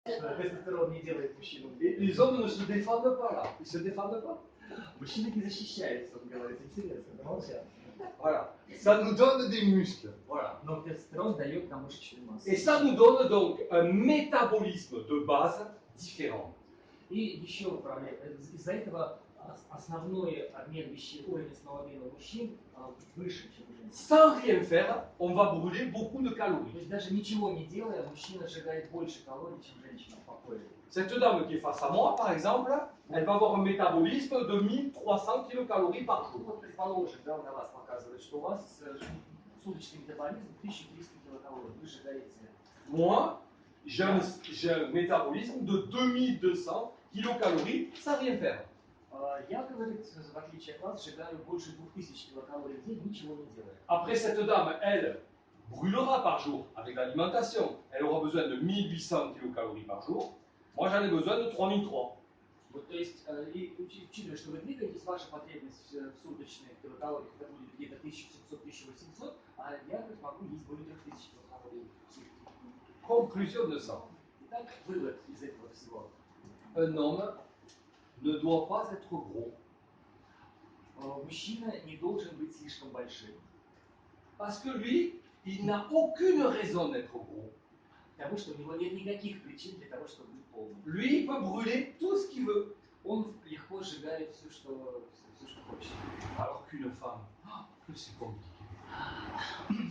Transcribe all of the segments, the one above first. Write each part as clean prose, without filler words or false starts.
Тестостерон не делает мужчину. Les hommes ne se défendent pas là. Ils se défendent pas. Мужчина не защищается, он говорит, интересно, помолчал. Voilà. Ça nous donne des muscles. Voilà. Но тестостерон дает нам мышечную массу. Et ça nous donne donc un métabolisme de base différent. И еще проблема. Из-за этого основной обмен уровень основного обмена у мужчин выше, чем у женщин. Sans rien faire, on va brûler beaucoup de То calories. есть даже ничего не делая, мужчина сжигает больше калорий, чем женщина по полю. Cette dame qui est face à moi, par exemple, elle va avoir un métabolisme de 1300 kcal par jour. Вот, предположим, да, на вас показывает, что у вас суточный метаболизм 1300 килокалорий, вы сжигаете. Moi, j'ai un métabolisme de 2200 kcal sans rien faire. Я, говорит, в отличие от вас, сжигаю больше 2000 килокалорий в день, ничего не делая. Après, cette dame, elle, brûlera par jour avec l'alimentation. Elle aura besoin de 1800 kcal par jour. Moi, j'en ai besoin de 3003. Вот, то есть, учитывая, что вы двигаетесь, ваша потребность в суточных килокалориях это будет где-то 1700-1800, а я могу есть более 3000 килокалорий в сутки. Conclusion de ça. Итак, вывод из этого всего. Un homme ne doit pas être gros. Мужчина не должен быть слишком большим. Parce que lui, il n'a aucune raison d'être gros. Потому что у него нет никаких причин для того, чтобы быть полным. Lui, il peut brûler tout ce qu'il veut. Он легко сжигает все, что хочет. Alors qu'une femme, que c'est compliqué.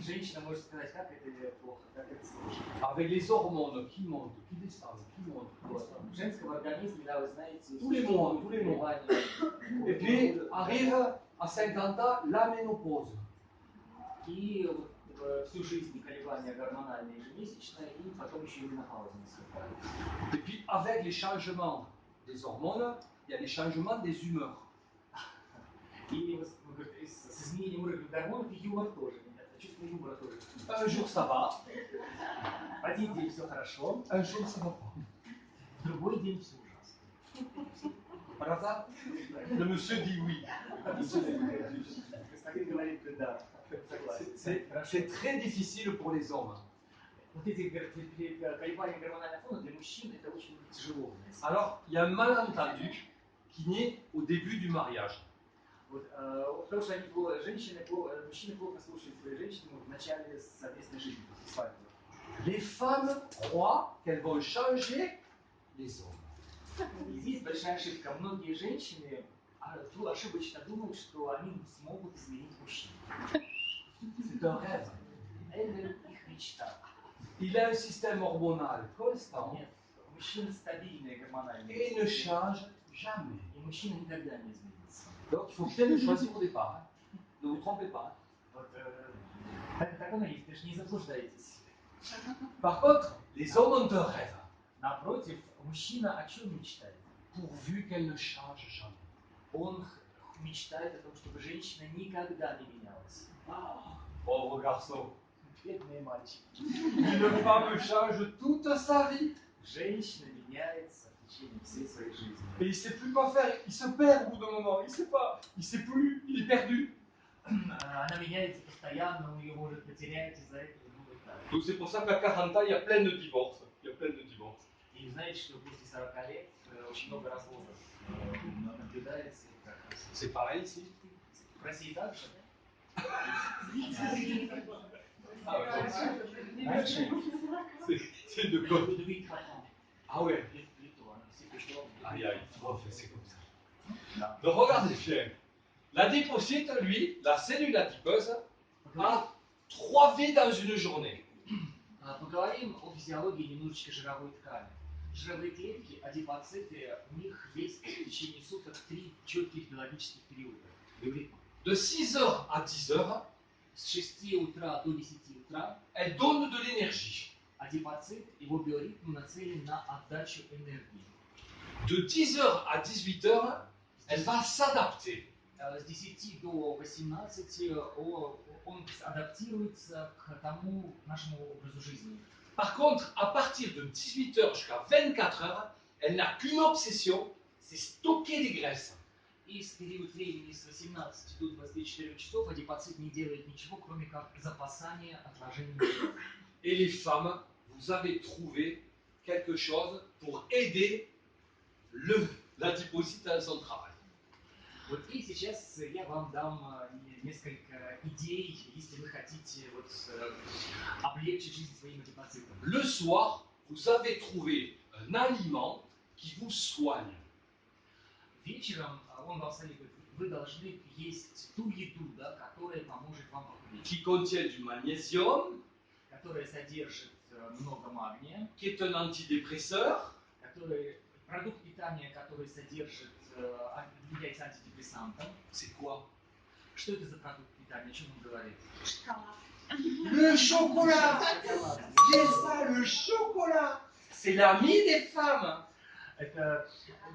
Женщина может сказать, как это плохо, как это сложно. Avec les hormones qui montent, qui descendent, qui montent, qui descendent. В женском организме, да, вы знаете, Tous les mois, tous les mois. Et puis arrive à 50 ans la ménopause. И всю жизнь колебания гормональные ежемесячные, и потом еще и менопауза наступает. Et puis avec les changements des hormones, il y a les changements des humeurs. И с изменением уровня гормонов и юмор тоже меняется. Чувство юмора тоже. Un jour ça va, Один день все хорошо, un jour ça va pas. в другой день все ужасно. Par hasard, le monsieur dit oui. Господин говорит, да, согласен. C'est très difficile pour les hommes. Вот эти колебания гормонального фона для мужчин это очень тяжело. Alors, il y a un malentendu qui naît au début du mariage. Вот, потому что мужчины плохо слушают свои женщины в начале совместной жизни, после свадьбы. Les femmes croient qu'elles vont changer les hommes. И здесь большая ошибка. Многие женщины ошибочно думают, что они смогут изменить мужчин. C'est un rêve. Это их мечта. Il a un système hormonal constant Нет, мужчина стабильный гормональный. et ne change jamais. И мужчина никогда не изменится. Donc, il faut bien le choisir au départ. Hein. Ne vous trompez pas. Вот, так оно есть, даже не заблуждайтесь. Par contre, les hommes ont un rêve. Напротив, мужчина о чем мечтает? Pourvu qu'elle ne change jamais. Он мечтает о том, чтобы женщина никогда не менялась. Pauvre garçon. Бедные мальчики. Une femme change toute sa vie. Женщина меняется в течение всей своей жизни. Et il ne sait plus quoi faire. Il se perd au bout d'un moment. Il ne sait pas. Il ne sait plus. Il est perdu. Она меняется постоянно, он ее может потерять из-за этого. Donc c'est pour ça qu'à 40 ans, il y a plein de divorces. Il y a plein de divorces. И знаете, что после 40 лет очень много разводов наблюдается. C'est pareil ici. В России также? C'est de côté. Ah ouais. Aïe aïe, c'est comme ça. Donc regardez bien. L'adipocyte, lui, la cellule adipeuse, a 3 vies dans une journée. Поговорим о физиологии немножечко жировой ткани. Жировые клетки, адипоциты, у них есть в течение суток 3 четких биологических периода. De 6h à 10h, С 6 утра до 10 утра elle donne de l'énergie. адипоцит, его биоритм нацелен на отдачу энергии. De 10h à 18h, elle va s'adapter. С 10 до 18 он адаптируется к тому нашему образу жизни. Par contre, à partir de 18h jusqu'à 24h, elle n'a qu'une obsession, c'est stocker des graisses. И в период времени с 18 до 24 часов адипоцит не делает ничего, кроме как запасание отложений. Et les femmes, vous avez trouvé quelque chose pour aider l'adipocyte dans son travail. Вот и сейчас я вам дам несколько идей, если вы хотите облегчить жизнь своим адипоцитам. Le soir, vous avez trouvé un aliment qui vous soigne. Вечером он вам советует, вы должны есть ту еду, да, которая поможет вам похудеть. Qui contient du magnésium, Которая содержит много магния, qui est un antidépresseur, продукт питания, который содержит, является антидепрессантом. c'est quoi? Что это за продукт питания? О чем он говорит? Le chocolat! Шоколад. C'est ça, le chocolat! C'est l'ami des femmes! Это,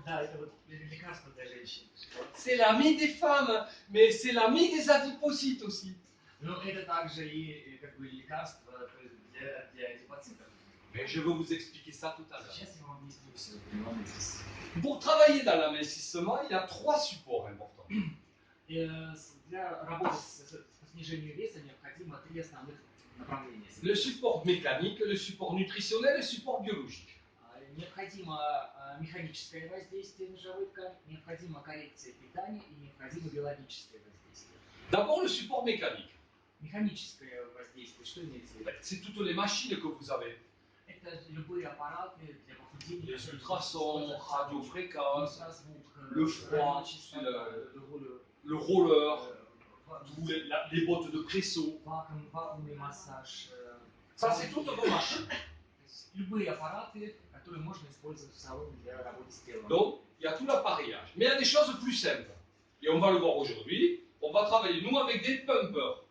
да, это вот лекарство для женщин. C'est l'ami des femmes, mais c'est l'ami des adipocytes aussi. Но это также и как бы лекарство для адипоцитов. Mais je vais vous expliquer ça tout à l'heure. Сейчас я вам объясню все. Понимаете? Pour travailler dans l'amincissement, il y a 3 supports importants. Для работы по снижению веса необходимо 3 основных направления. Le support mécanique, le support nutritionnel et le support biologique. Необходимо механическое воздействие на живую ткань, необходима коррекция питания и необходимо биологическое воздействие. D'abord le support mécanique. Механическое воздействие, что имеется в виду? C'est toutes les machines que vous avez. Это любые аппараты для похудения. Les ultrasons, radiofréquences, le froid, le roller, les bottes de presso. Вакуумный массаж. Ça, c'est toutes vos machines. Любые аппараты, которые можно использовать в салоне для работы с телом. Donc, il y a tout l'appareillage. Mais il y a des choses plus simples. Et on va le voir aujourd'hui. On va travailler, nous, avec des pumpers.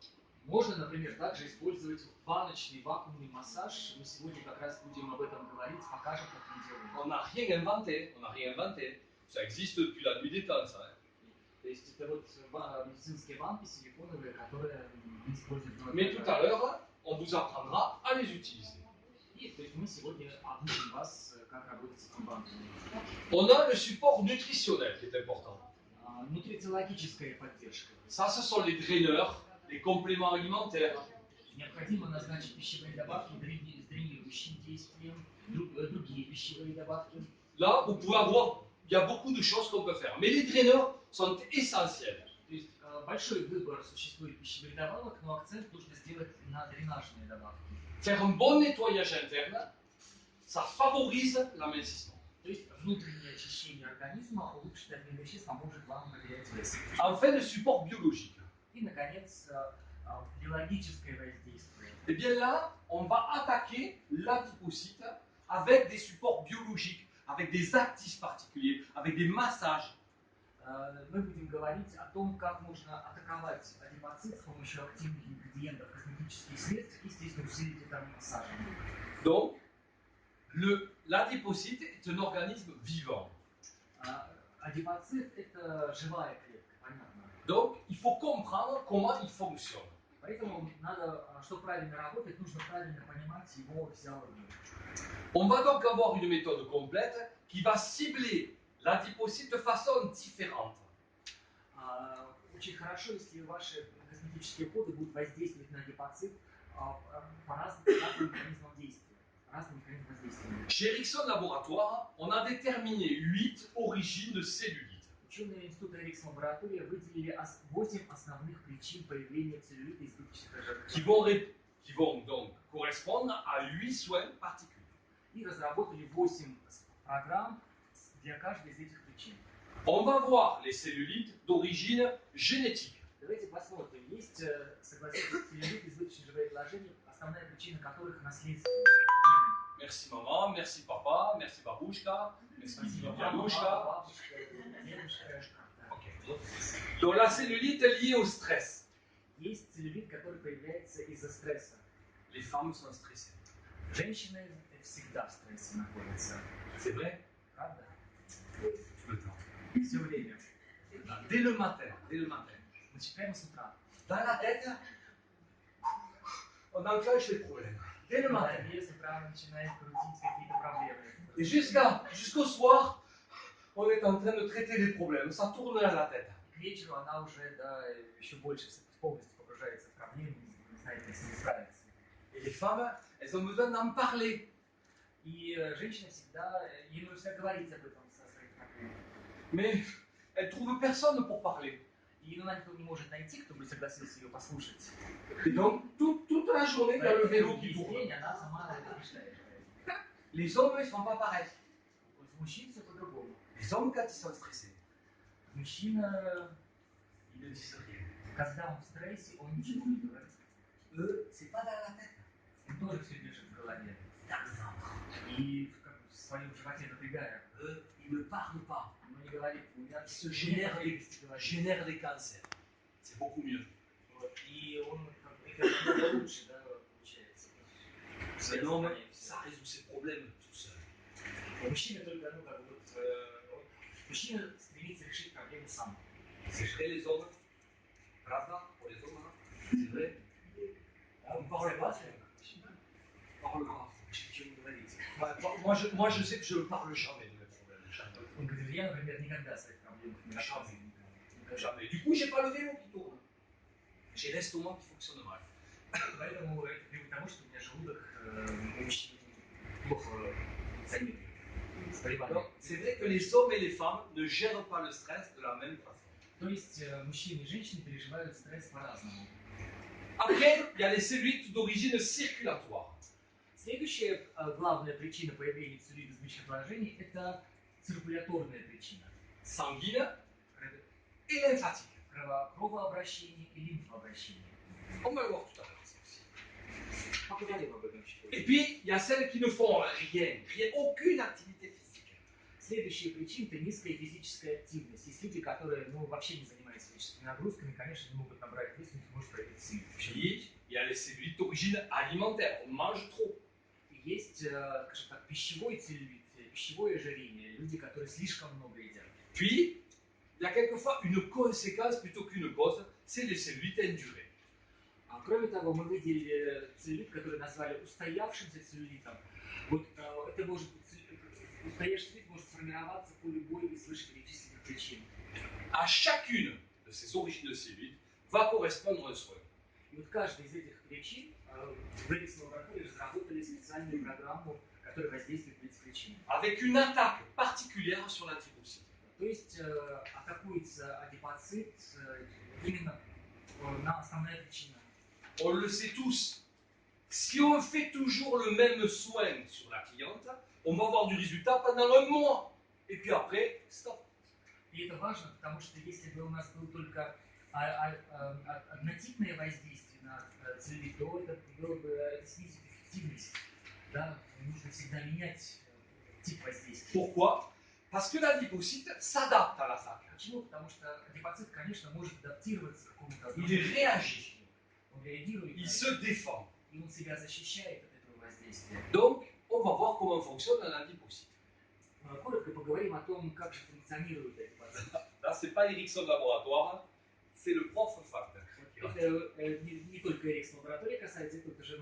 Можно, например, также использовать баночный вакуумный массаж. Мы сегодня как раз будем об этом говорить, покажем, как мы делаем. On n'a rien inventé. On n'a rien inventé. Ça existe depuis la nuit des temps, ça. То есть это вот медицинские банки силиконовые, которые мы используем. Mais tout à l'heure, on vous apprendra à les utiliser. И то есть мы сегодня обучим вас, как работать с этими банками. On a le support nutritionnel qui est important. Нутрициологическая поддержка. Ça, ce sont les draineurs, les compléments alimentaires. Необходимо назначить пищевые добавки с дренирующим действием, другие пищевые добавки. Là, vous pouvez avoir, il y a beaucoup de choses qu'on peut faire. Mais les draineurs sont essentiels. То есть большой выбор существует пищевых добавок, но акцент нужно сделать на дренажные добавки. Faire un bon nettoyage interne, ça favorise l'amincissement. То есть внутреннее очищение организма улучшит обмен веществ, поможет вам потерять вес. Enfin, le support biologique. И, наконец, биологическое воздействие. Et bien là, on va attaquer l'adipocyte avec des supports biologiques, avec des actifs particuliers, avec des massages. Мы будем говорить о том, как можно атаковать адипоцит с помощью активных ингредиентов косметических средств и, естественно, усилить это массажем. Donc, l'adipocyte est un organisme vivant. Адипоцит – это живая клетка, понятно. Donc, il faut comprendre comment il fonctionne. Поэтому надо, чтобы правильно работать, нужно правильно понимать его физиологию. On va donc avoir une méthode complète qui va cibler l'adipocyte de façon différente. Очень хорошо, если ваши косметические коды будут воздействовать на адипоцит по разным механизмам действия. Chez Ericsson Laboratoire, on a déterminé 8 origines de cellulite. Ученые Института Эриксон лаборатория выделили 8 основных причин появления целлюлита избыточных жиров. Qui vont donc correspondre à 8 soins particuliers. И разработали 8 программ для каждой из этих причин. On va voir les cellulites d'origine génétique. Давайте посмотрим. Есть, согласитесь, целлюлит, избыточные жировые отложения, основная причина которых наследственность. Merci maman, merci papa, merci babouchka, merci Yanushka. Okay. Donc la cellulite est liée au stress. Есть целлюлит, который появляется из-за стресса. Les femmes sont stressées. Женщины всегда в стрессе находятся. C'est vrai? Правда? Tout le temps. Все время. Dès le matin, dès le matin. Прямо с утра. Dans la tête, on enclenche les problèmes. Dès le matin. С утра начинает крутить какие-то проблемы. Et jusqu'au soir, on est en train de traiter les problèmes. Ça tourne dans la tête. К вечеру она уже, да, еще больше полностью погружается в проблемы, не знает, как с ними справиться. Et les femmes, elles ont besoin d'en parler. И женщина всегда, ей нужно всегда говорить об этом со своих проблемах. Mais elle trouve personne pour parler. И она никто не может найти, кто бы согласился ее послушать. Et donc, toute la journée, il y a le vélo qui Весь tourne. день она сама решает. Les hommes, ils ne sont pas pareils. Вот с мужчин все по-другому. Les hommes, quand ils sont stressés, Мужчина, ils ne disent rien. когда он в стрессе, он ничего не говорит. Eux, c'est pas dans la tête. Он тоже все держит в голове. Dans le ventre. И в своем животе напрягая. Eux, ils ne parlent pas. Но не говорит. У меня Ils se génèrent говорит. génèrent des cancers. C'est beaucoup mieux. Вот. И он это намного лучше, да, получается. Un homme, ça résout ses problèmes tout seul. Мужчина только, ну, как бы, вот, мужчина стремится решить проблемы сам. C'est vrai les hommes. Правда pour les hommes, hein? C'est vrai. On parle pas. On parle pas. Ничего не говорите. Moi, je sais que je ne parle jamais de mes problèmes. Jamais. Он говорит, я, например, никогда о своих проблемах не рассказываю. Jamais. Du coup, j'ai pas le vélo qui tourne. J'ai l'estomac qui fonctionne mal. Поэтому это приводит к тому, что у меня желудок очень плохо функционирует. Donc, c'est vrai que les hommes et les femmes ne gèrent pas le stress de la même façon. То есть мужчины и женщины переживают стресс по-разному. Après, il y a les cellulites d'origine circulatoire. Следующая главная причина появления целлюлита с мочеположений – это циркуляторная причина. Sanguine et lymphatique. Кровообращение и лимфообращение. On va le voir tout à l'heure, ça aussi. Поговорим об этом чуть позже. Et puis, il y a celles qui ne font rien, aucune activité physique. Следующая причина – это низкая физическая активность. Есть люди, которые вообще не занимаются физическими нагрузками, конечно, не могут набрать вес, у них может пройти целлюлит. Puis, il y a les cellulites d'origine alimentaire. On mange trop. Есть, скажем так, пищевой целлюлит, пищевое ожирение, люди, которые слишком много едят. Puis, il y a quelquefois une conséquence plutôt qu'une cause, c'est les cellulites indurées. Кроме того, мы выделили целлюлит, который назвали устоявшимся целлюлитом. Вот это может быть, устоявшийся целлюлит может сформироваться по любой из вышеперечисленных причин. À chacune de ces origines de cellulite va correspondre un soin. И вот каждая из этих причин в Эликс лаборатории разработали специальную программу, которая воздействует на эти причины. Avec une attaque particulière sur l'antibiotique. То есть атакуется адипоцит именно на основная причина. On le sait tous. Si on fait toujours le même soin sur la cliente, on va avoir du résultat pendant un mois. Et puis après, stop. И это важно, потому что если бы у нас было только однотипное воздействие на целлюлит, то это было бы снизить эффективность. Да? Нужно всегда менять тип воздействия. Pourquoi? Parce que l'adipocyte s'adapte à l'attaque. Почему? Потому что адипоцит, конечно, может адаптироваться к какому-то Il réagit. Он реагирует, Il se défend. и он себя защищает от этого воздействия. Donc, on va voir comment fonctionne un adipocyte. Коротко поговорим о том, как же функционирует адипоцит. Là, c'est pas Ericsson Laboratoire, c'est le prof fac. Это не только Эрикс лаборатория касается, это тоже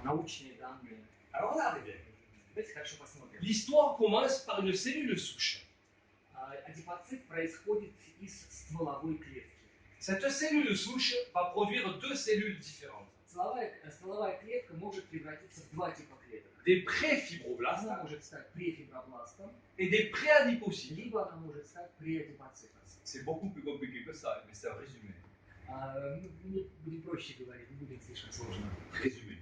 научные данные. Alors, regardez bien. Давайте хорошо посмотрим. L'histoire commence par une cellule souche. Адипоцит происходит из стволовой клетки. Cette cellule souche va produire deux cellules différentes. Стволовая клетка может превратиться в два типа клеток. Des préfibroblastes Она может стать префибробластом, et des préadipocytes. либо она может стать преадипоцитом. C'est beaucoup plus compliqué que ça, mais c'est un résumé. Мы будем проще говорить, не будем слишком сложно. Résumé.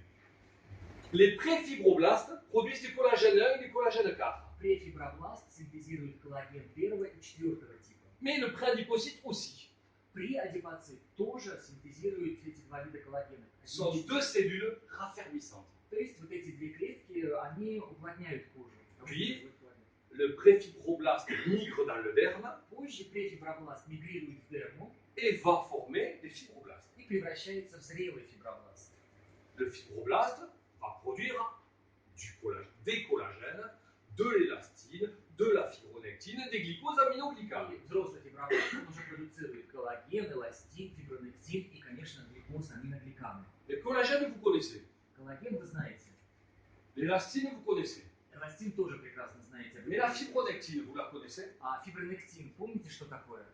Les préfibroblastes produisent du collagène 1 et du collagène 4. Префибробласт синтезирует коллаген первого и четвертого типа. Mais le préadipocyte aussi. Преадипоцит тоже синтезирует эти два вида коллагена. Ce sont deux cellules raffermissantes. То есть вот эти две клетки, они уплотняют кожу. Puis, le préfibroblaste migre dans le derme Позже префибробласт мигрирует в дерму et va former des fibroblastes. и превращается в зрелый фибробласт. Le fibroblaste va produire des collagènes, de l'élastine, de la fibronectine, des glycosaminoglycanes. И взрослый фибробласт он уже продуцирует коллаген, эластин, фибронектин и, конечно, гликозаминогликаны. Le collagène, vous connaissez. Коллаген вы знаете. L'élastine, vous connaissez. Эластин тоже прекрасно знаете. Mais la fibronectine, vous la connaissez? А фибронектин, помните, что такое?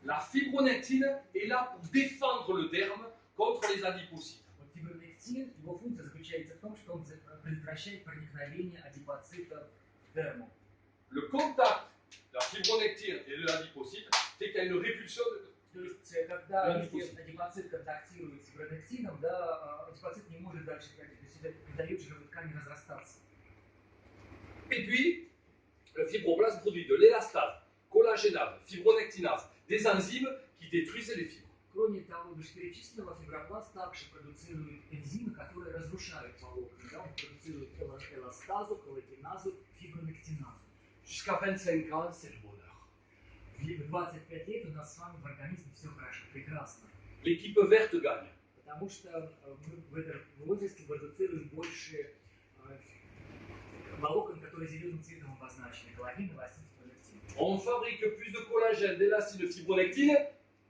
La fibronectine est là pour défendre le derme contre les adipocytes. Вот фибронектин Фибронектин, его функция заключается в том, что он предотвращает проникновение адипоцитов в дерму. Le contact de la fibronectine et de l'adipocyte fait qu'il y a une répulsion de... То есть, когда адипоцит контактирует с фибронектином, да, адипоцит не может дальше ходить, то есть это не дает жировой ткани разрастаться. Et puis, le fibroblaste produit de l'élastase, collagénase, fibronectinase, des enzymes qui détruisent les fibres. Кроме того, вышеперечисленного, фибробласт также продуцирует энзимы, которые разрушают волокна. Да? Он продуцирует эластазу, коллагеназу, фибронектиназу. Jusqu'à 25 ans, c'est le bonheur. В 25 лет у нас с вами в организме все хорошо, прекрасно. L'équipe verte gagne. Потому что мы в этом возрасте продуцируем больше волокон, которые зеленым цветом обозначены. Коллаген, эластин, фибронектин. On fabrique plus de collagène, d'élastine, de fibronectine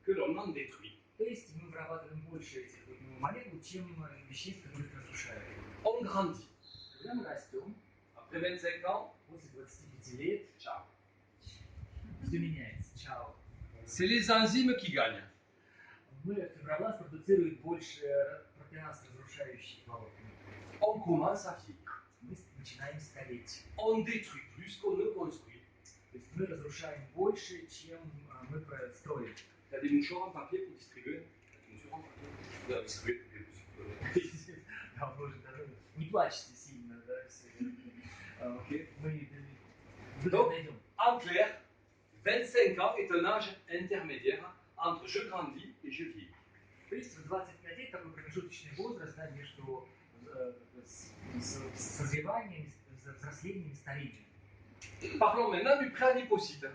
que l'on en détruit. То есть мы вырабатываем больше этих молекул, чем веществ, которые их разрушают. On grandit. Когда мы растем, Après 25 ans, после 25 лет, ciao. все меняется. Чао. C'est les enzymes qui gagnent. Фибробласт продуцирует больше протеаз, разрушающих волокна. On commence à vieillir. Мы начинаем стареть. On détruit plus qu'on ne construit. То есть мы разрушаем больше, чем мы строим. Il y a des mouchoirs en papier pour distribuer. Vous avez distribué. Да, боже, не плачьте сильно, да, окей. Мы найдем. En clair, 25 ans est un âge intermédiaire entre je grandis et je vieillis. То есть в 25 лет такой промежуточный возраст, да, между созреванием, взрослением и старением. Parlons maintenant du préadipocyte.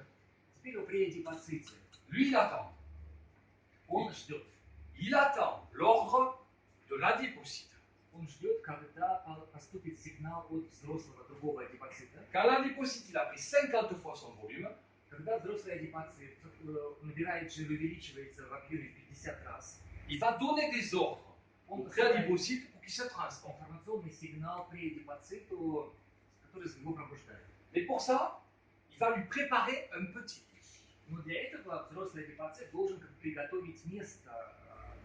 Теперь о преадипоците. Lui, il attend. Он ждет. Il attend l'ordre de l'adipocyte. Он ждет, когда поступит сигнал от взрослого другого адипоцита. Quand l'adipocyte il a pris 50 fois son volume, когда взрослый адипоцит набирает жир, увеличивается в объеме в 50 раз, il va donner des ordres au préadipocyte pour qu'il se transforme. Информационный сигнал преадипоциту, который его пробуждает. Mais pour ça, il va lui préparer un petit lit. Но для этого взрослый адипоцит должен приготовить место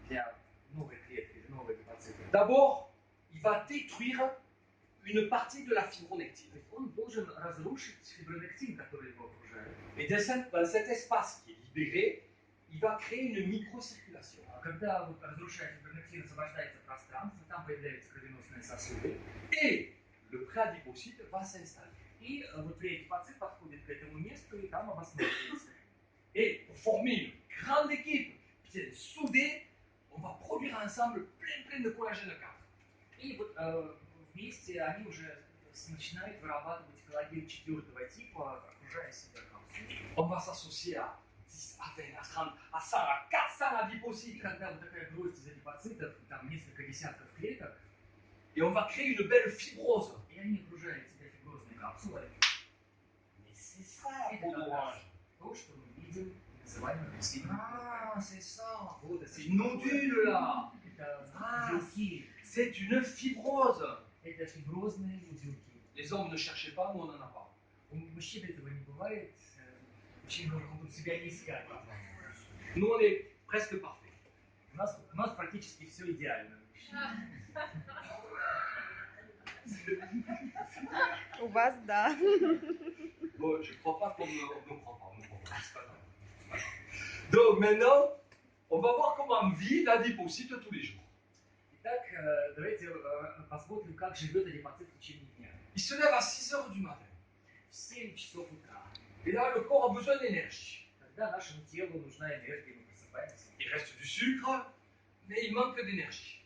для новой клетки, для нового адипоцита. D'abord, il va détruire une partie de la fibronectine. Он должен разрушить фибронектин, который его окружает. Et dans cet espace qui est libéré, il va créer une microcirculation. Когда разрушает фибронектин, освобождается пространство, там появляются кровеносные сосуды. Et le préadipocyte va s'installer. И вот преадипоцит подходит к этому месту и там обосновывается. Et pour former une grande équipe bien soudée, on va produire ensemble plein de collagène 4. И вот вместе они уже начинают вырабатывать коллаген 4 типа, окружая себя капсулой. On va s'associer à 10, à 20, à 30, à 100, à 400 adipocytes. Когда вот такая гроздь из адипоцитов, там несколько десятков клеток, et on va créer une belle fibrose. И они окружают себя фиброзной капсулой. Mais c'est ça, peau d'orange. То, что мы видим, называем агрессивным. Ah, c'est ça. Вот, C'est une nodule là. Это Ah. узелки. C'est une fibrose. Это фиброзные узелки. Les hommes ne cherchez pas, nous on n'en a pas. У мужчин этого не бывает. Мужчины могут себя не искать. Nous on est presque parfait. У нас практически все идеально. У вас, да. Bon, je ne crois pas qu'on ne croit pas. C'est pas grave. Donc maintenant, on va voir comment vit l'adipocyte tous les jours. Итак, давайте посмотрим, как живет адипоцит в течение дня. Il se lève à 6 heures du matin. В 7 часов утра. Et là, le corps a besoin d'énergie. Когда нашему телу нужна энергия, мы просыпаемся. Il reste du sucre, mais il manque d'énergie.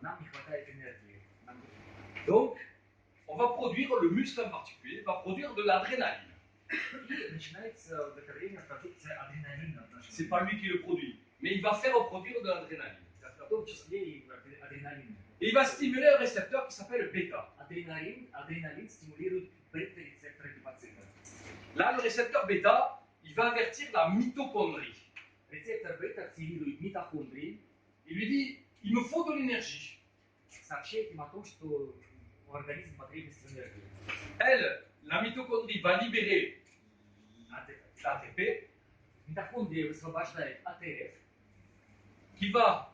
Нам не хватает энергии. Donc, on va produire, le muscle en particulier, va produire de l'adrénaline. И начинается в это время продукция адреналина в нашем C'est pas lui qui le produit, mais il va faire produire de l'adrénaline. В том числе и адреналин. Et il va stimuler un récepteur qui s'appelle bêta. Адреналин стимулирует бета-рецептор адипоцита. Là, le récepteur bêta, il va avertir la mitochondrie. Рецептор бета активирует митохондрии. Il lui dit, il me faut de l'énergie. Сообщает им о том, что у организма потребность в энергии. Elle, la mitochondrie, va libérer l'ATP, Митохондрия высвобождает АТФ, qui va,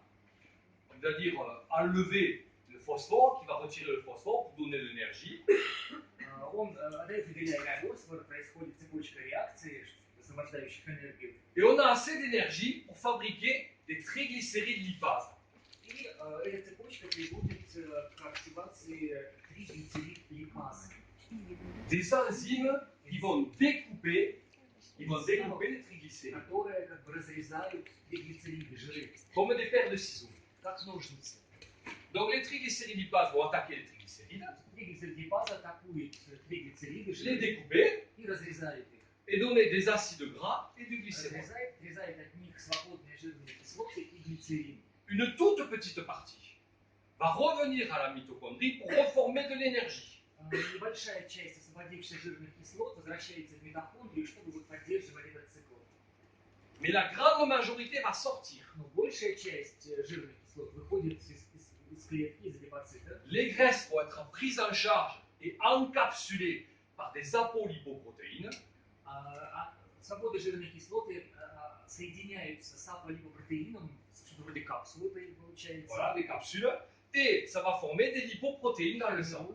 on va dire, enlever phosphore, qui va retirer le phosphore pour donner de l'énergie. Он отдает выделяемый фосфор, происходит цепочка реакций, освобождающих энергию. Et on a assez d'énergie pour fabriquer des triglycérides lipases. И эта цепочка приводит к активации триглицерид липаз. Des enzymes qui vont découper les triglycérides, Которые как бы разрезают триглицериды, жиры, comme des paires de ciseaux. как ножницы. Donc les triglycérides lipases vont attaquer les triglycérides, Триглицерид липаза атакует триглицериды, les жиры découper и разрезает их. et donner des acides gras et du glycérol. Отрезает от них свободные жирные кислоты и глицерин. Une toute petite partie va revenir à la mitochondrie pour reformer de l'énergie. Небольшая часть освободившихся жирных кислот возвращается в митохондрию, чтобы вот поддерживать этот цикл. Mais la grande majorité va sortir. Но большая часть жирных кислот выходит из клетки, из липоцита. Les graisses vont être prises en charge et encapsulées par des apolipoprotéines. Свободы жирных кислоты соединяются с аполипопротеином, что-то вроде капсулы получается. Voilà, des capsules. Et ça va former des lipoprotéines dans le sang,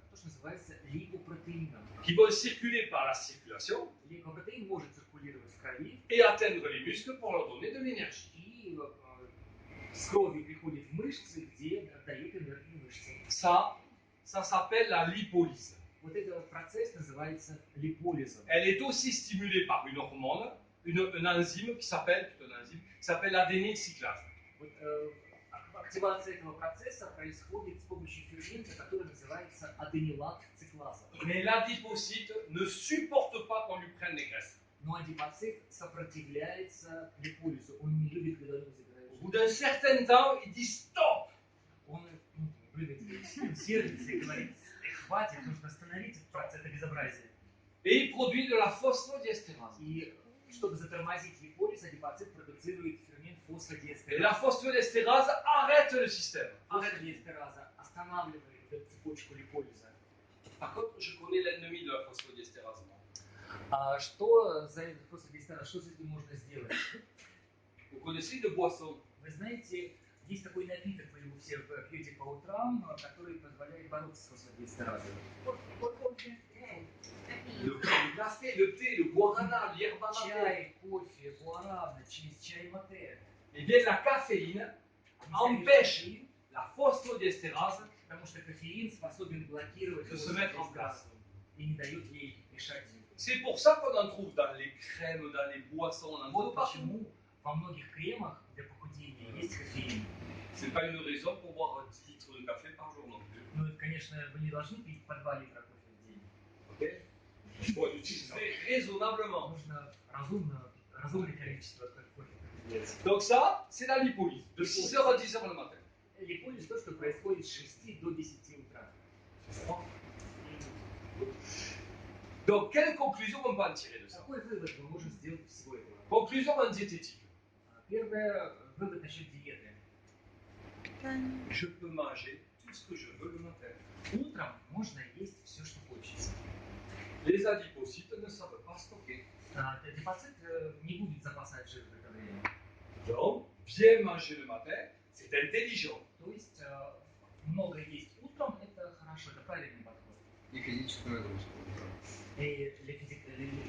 То, что называется липопротеином. qui vont circuler par la circulation Липопротеин может циркулировать в крови et atteindre les muscles pour leur donner de l'énergie. и с крови приходит в мышцы, где отдает энергию мышцам. Ça s'appelle la lipolyse. Вот этот процесс называется липолизом. Elle est aussi stimulée par une hormone, une enzyme qui s'appelle l'adénylcyclase. Вот, активация этого процесса происходит с помощью фермента, который называется аденилат циклаза. Mais l'adipocyte ne supporte pas qu'on lui prenne des graisses. Но адипоцит сопротивляется липолизу, он не любит, когда он забирает. Au bout d'un certain temps, il dit stop. Он сердится и говорит, хватит, нужно остановить этот процесс, это безобразие. Et il produit de la phosphodiesterase. И чтобы затормозить липолиз, адипоцит продуцирует фермент Et фосфодиэстераза. la phosphodiesterase arrête le système. Фосфодиэстераза останавливает эту цепочку липолиза. Par contre, je connais l'ennemi de la phosphodiesterase. А что за этот фосфодиэстераз, что с этим можно сделать? Vous connaissez une boisson? Вы знаете, есть такой напиток, вы его все пьете по утрам, который позволяет бороться с фосфодиэстеразом. Le café, le thé, le guarana, l'herba mate. Чай, кофе, гуарана, чай мате. Eh bien, la caféine empêche la phosphodiesterase Потому что кофеин способен блокировать de se mettre en place. и не дает ей мешать. C'est pour ça qu'on en trouve dans les crèmes, dans les boissons, on en Вот trouve partout. почему во многих кремах для похудения есть кофеин. C'est pas une raison pour boire 10 litres de café par jour non plus. Но это, конечно, вы не должны пить по 2 литра кофе в день. Ok? Il faut l'utiliser raisonnablement. Нужно разумное количество кофе потреблять. Donc ça, c'est la lipolyse, de 6h à 10h le matin. Липолиз то, что происходит с 6 до 10 утра. Donc, quelle conclusion on peut en tirer de ça? Какой вывод мы можем сделать из всего этого? Conclusion en diététique. Первое, вывод насчет диеты. Je peux manger tout ce que je veux le matin. Утром можно есть все, что хочется. Les adipocytes ne savent pas stocker. Адипоцит не будет запасать жир в это время. Donc, bien manger le matin, c'est intelligent. То есть много есть утром, это хорошо, это правильный подход. И физическую нагрузку. И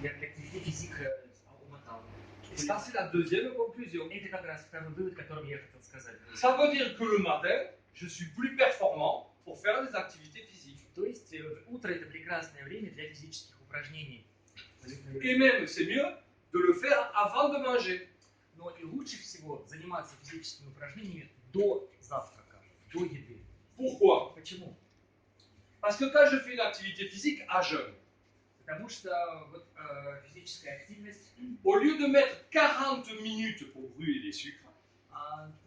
для активити физик умотал. Et ça, c'est la deuxième conclusion. Это как раз второй вывод, который я хотел сказать. Ça veut dire que le matin, je suis plus performant pour faire des activités physiques. То есть утро это прекрасное время для физических упражнений. Et même, c'est mieux de le faire avant de manger. Но и лучше всего заниматься физическими упражнениями до завтрака, до еды. Pourquoi? Почему? Parce que quand je fais une activité physique à jeûne, Потому что вот, физическая активность, au lieu de mettre 40 minutes pour brûler les sucres,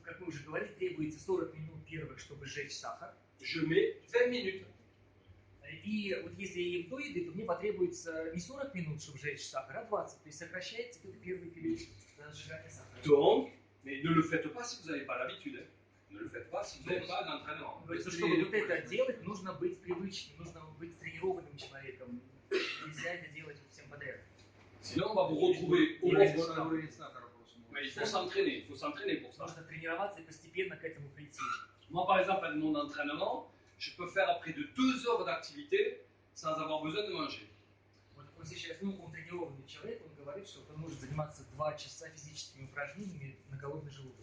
как мы уже говорили, требуется 40 минут первых, чтобы сжечь сахар. je mets 20 minutes. И вот если я ем до еды, то мне потребуется не 40 минут, чтобы сжечь сахар, а 20. То есть сокращается этот первый период сжигания сахара. Donc, mais ne le faites pas si vous n'avez pas l'habitude. Hein. Ne le faites pas si vous n'avez pas d'entraînement. Говорится, чтобы вот это делать, нужно быть привычным, нужно быть тренированным человеком. Нельзя это делать всем подряд. Sinon, on va vous retrouver au Уровень bord. уровень сахара просто. Mais il faut s'entraîner pour ça. Нужно тренироваться и постепенно к этому прийти. Moi, par exemple, à mon entraînement, je peux faire près de 2 heures d'activité sans avoir besoin de manger. Вот сейчас, ну, он тренированный человек, он говорит, что он может заниматься 2 часа физическими упражнениями на голодный желудок.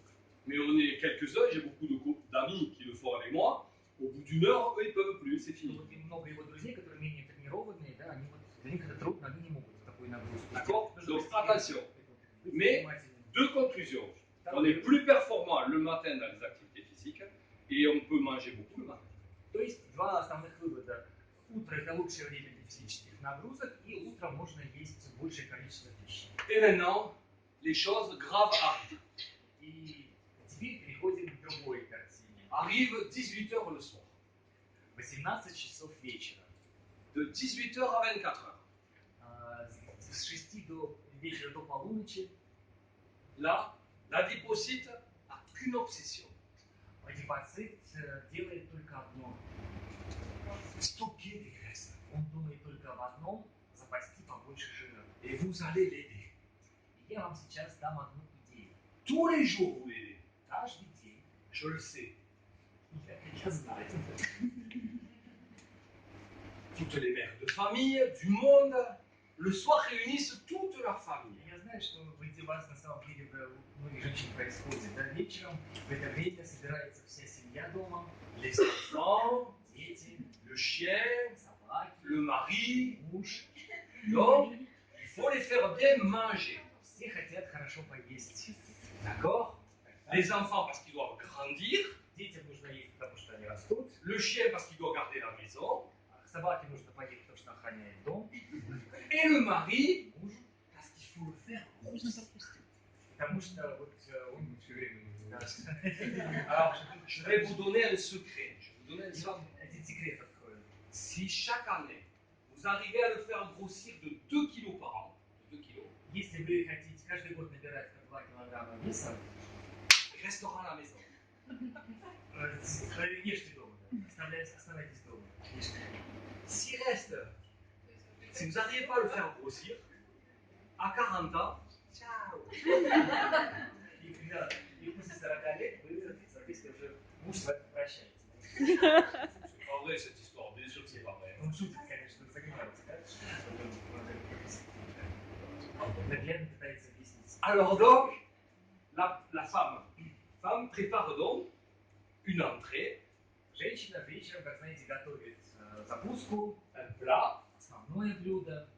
Mais on est quelques-uns, j'ai beaucoup d'amis qui le font avec moi. Au bout d'une heure, eux, ils peuvent plus, c'est fini. Вот и много его друзей, которые менее тренированные, да, они вот, для них это трудно, они не могут такую нагрузку. D'accord? Нужно Donc постепенно attention. быть Mais внимательным. deux conclusions. On est plus performant le matin dans les activités physiques et on peut manger beaucoup le matin. То есть два основных вывода. Утро это лучшее время для физических нагрузок, и утром можно есть большее количество пищи. Et maintenant, les choses graves arrivent. И теперь переходим к другой картине. Arrive 18h le soir. 18 часов вечера. De 18h à 24h. С 6 до вечера до полуночи. Là, l'adipocyte n'a qu'une obsession. Адипоцит делает только одно. Stocker des graisses. Он думает только об одном – запасти побольше жира. Et vous allez l'aider. И я вам сейчас дам одну идею. Tous les jours, vous l'aidez. Каждый день, Je le sais. я знаю, Toutes les mères de famille du monde, le soir réunissent toute leur famille. я знаю, что у вас на самом деле у многих женщин происходит. Да, вечером в это время собирается вся семья дома, Les enfants, дети, le chien, собаки, le mari. муж. Donc, il faut les faire bien manger. Все хотят хорошо поесть. D'accord? Les enfants parce qu'ils doivent grandir, Детям нужно есть, потому что они растут. le chien parce qu'il doit garder la maison, Собаке нужно поесть, потому что охраняет дом. et le mari Мужу, parce qu'il faut le faire grossir. потому что вот он все время нужно. Alors, je vais vous donner un secret. Je vais vous donner un Я secret. вам один секрет открою. Si chaque année, vous arrivez à le faire grossir de 2 kilos par an, 2 kilos, Если вы хотите каждый год набирать по 2 килограмма веса, il restera à la maison. ешьте дома. Оставайтесь дома. Ешьте. S'il reste, si vous n'arrivez pas à le faire grossir, à 40 ans, ciao. И после 40 лет вы, соответственно, уже муж с вами прощается. C'est pas vrai cette histoire, bien sûr que c'est pas vrai. Он шутит, конечно, загибается, да? Наглядно пытается объяснить. Alors donc, la femme prépare donc une entrée, Женщина вечером, как знаете, готовит закуску, un plat, основное блюдо.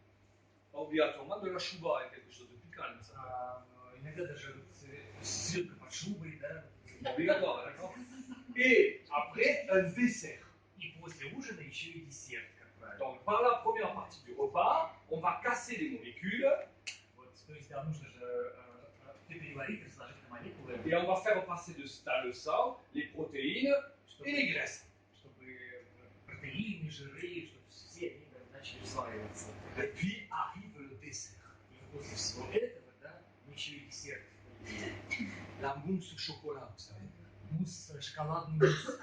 obligatoirement de la chouba, quelque chose de piquant. Ça. Иногда даже селедка под шубой, да? Obligatoire, d'accord? Et après, un dessert. И после ужина еще и десерт, как правило. Donc, par la première partie du repas, on va casser les molécules Вот, то есть, да, нужно же переварить, разложить на молекулы, et on va faire passer dans le sang les protéines et les graisses. чтобы протеины, жиры, чтобы все они начали усваиваться. Et puis arrive le dessert. И после всего этого, да, мы еще и десерт. La mousse au chocolat, vous savez. Мусс, шоколадный мусс.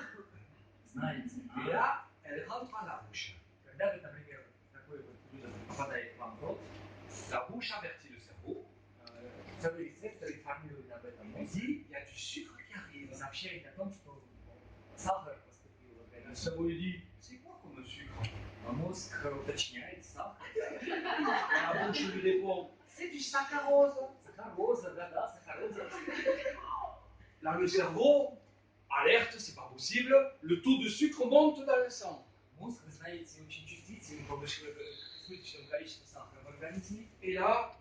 Знаете? Et là, elle rentre à la bouche. Когда вы, например, такое вот блюдо попадает к вам в рот, La bouche avertit le cerveau. целые рецепторы информируют об этом On мозг dit, il y a du sucre qui и arrive. сообщает о том, что сахар поступил в Le организм. cerveau lui dit, c'est quoi comme sucre? А мозг уточняет сахар. La bouche lui répond, c'est du saccharose. Сахароза, да, сахароза. Là, le cerveau alerte, c'est pas possible, le taux de sucre monte dans le sang. Мозг, вы знаете, очень чувствителен к избыточному количеству сахара в организме, Et là,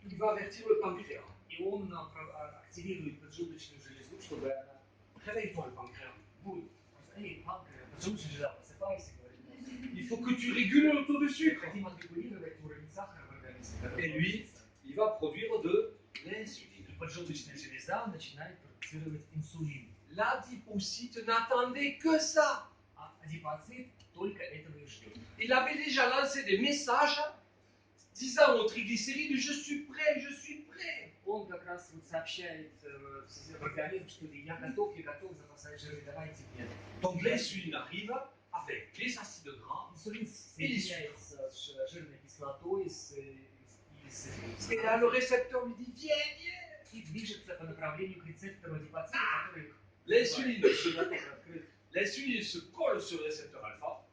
il va avertir le pancréas. и он активирует поджелудочную железу, чтобы она Réveille-toi, le pancréas. будет. Эй, панкреас, поджелудочная железа, просыпайся, говорит мозг. Il faut que tu régules le taux de sucre. Хотим отрегулировать уровень сахара в организме. который Et lui, находится. il va produire de l'insuline. И поджелудочная железа начинает продуцировать инсулин. L'adipocyte n'attendait que ça. А адипоцит только этого и ждет. Il avait déjà lancé des messages disant aux triglycérides, je suis prêt, je suis prêt. Он как раз вот сообщает в организм, что я готов запасать жиры, давайте мне. Donc l'insuline arrive avec les acides gras. Инсулин соединяется с жирной кислотой, с Et là, le récepteur lui dit, viens, viens. и движется по направлению к рецептору адипоцита, который l'insuline se colle sur le récepteur alpha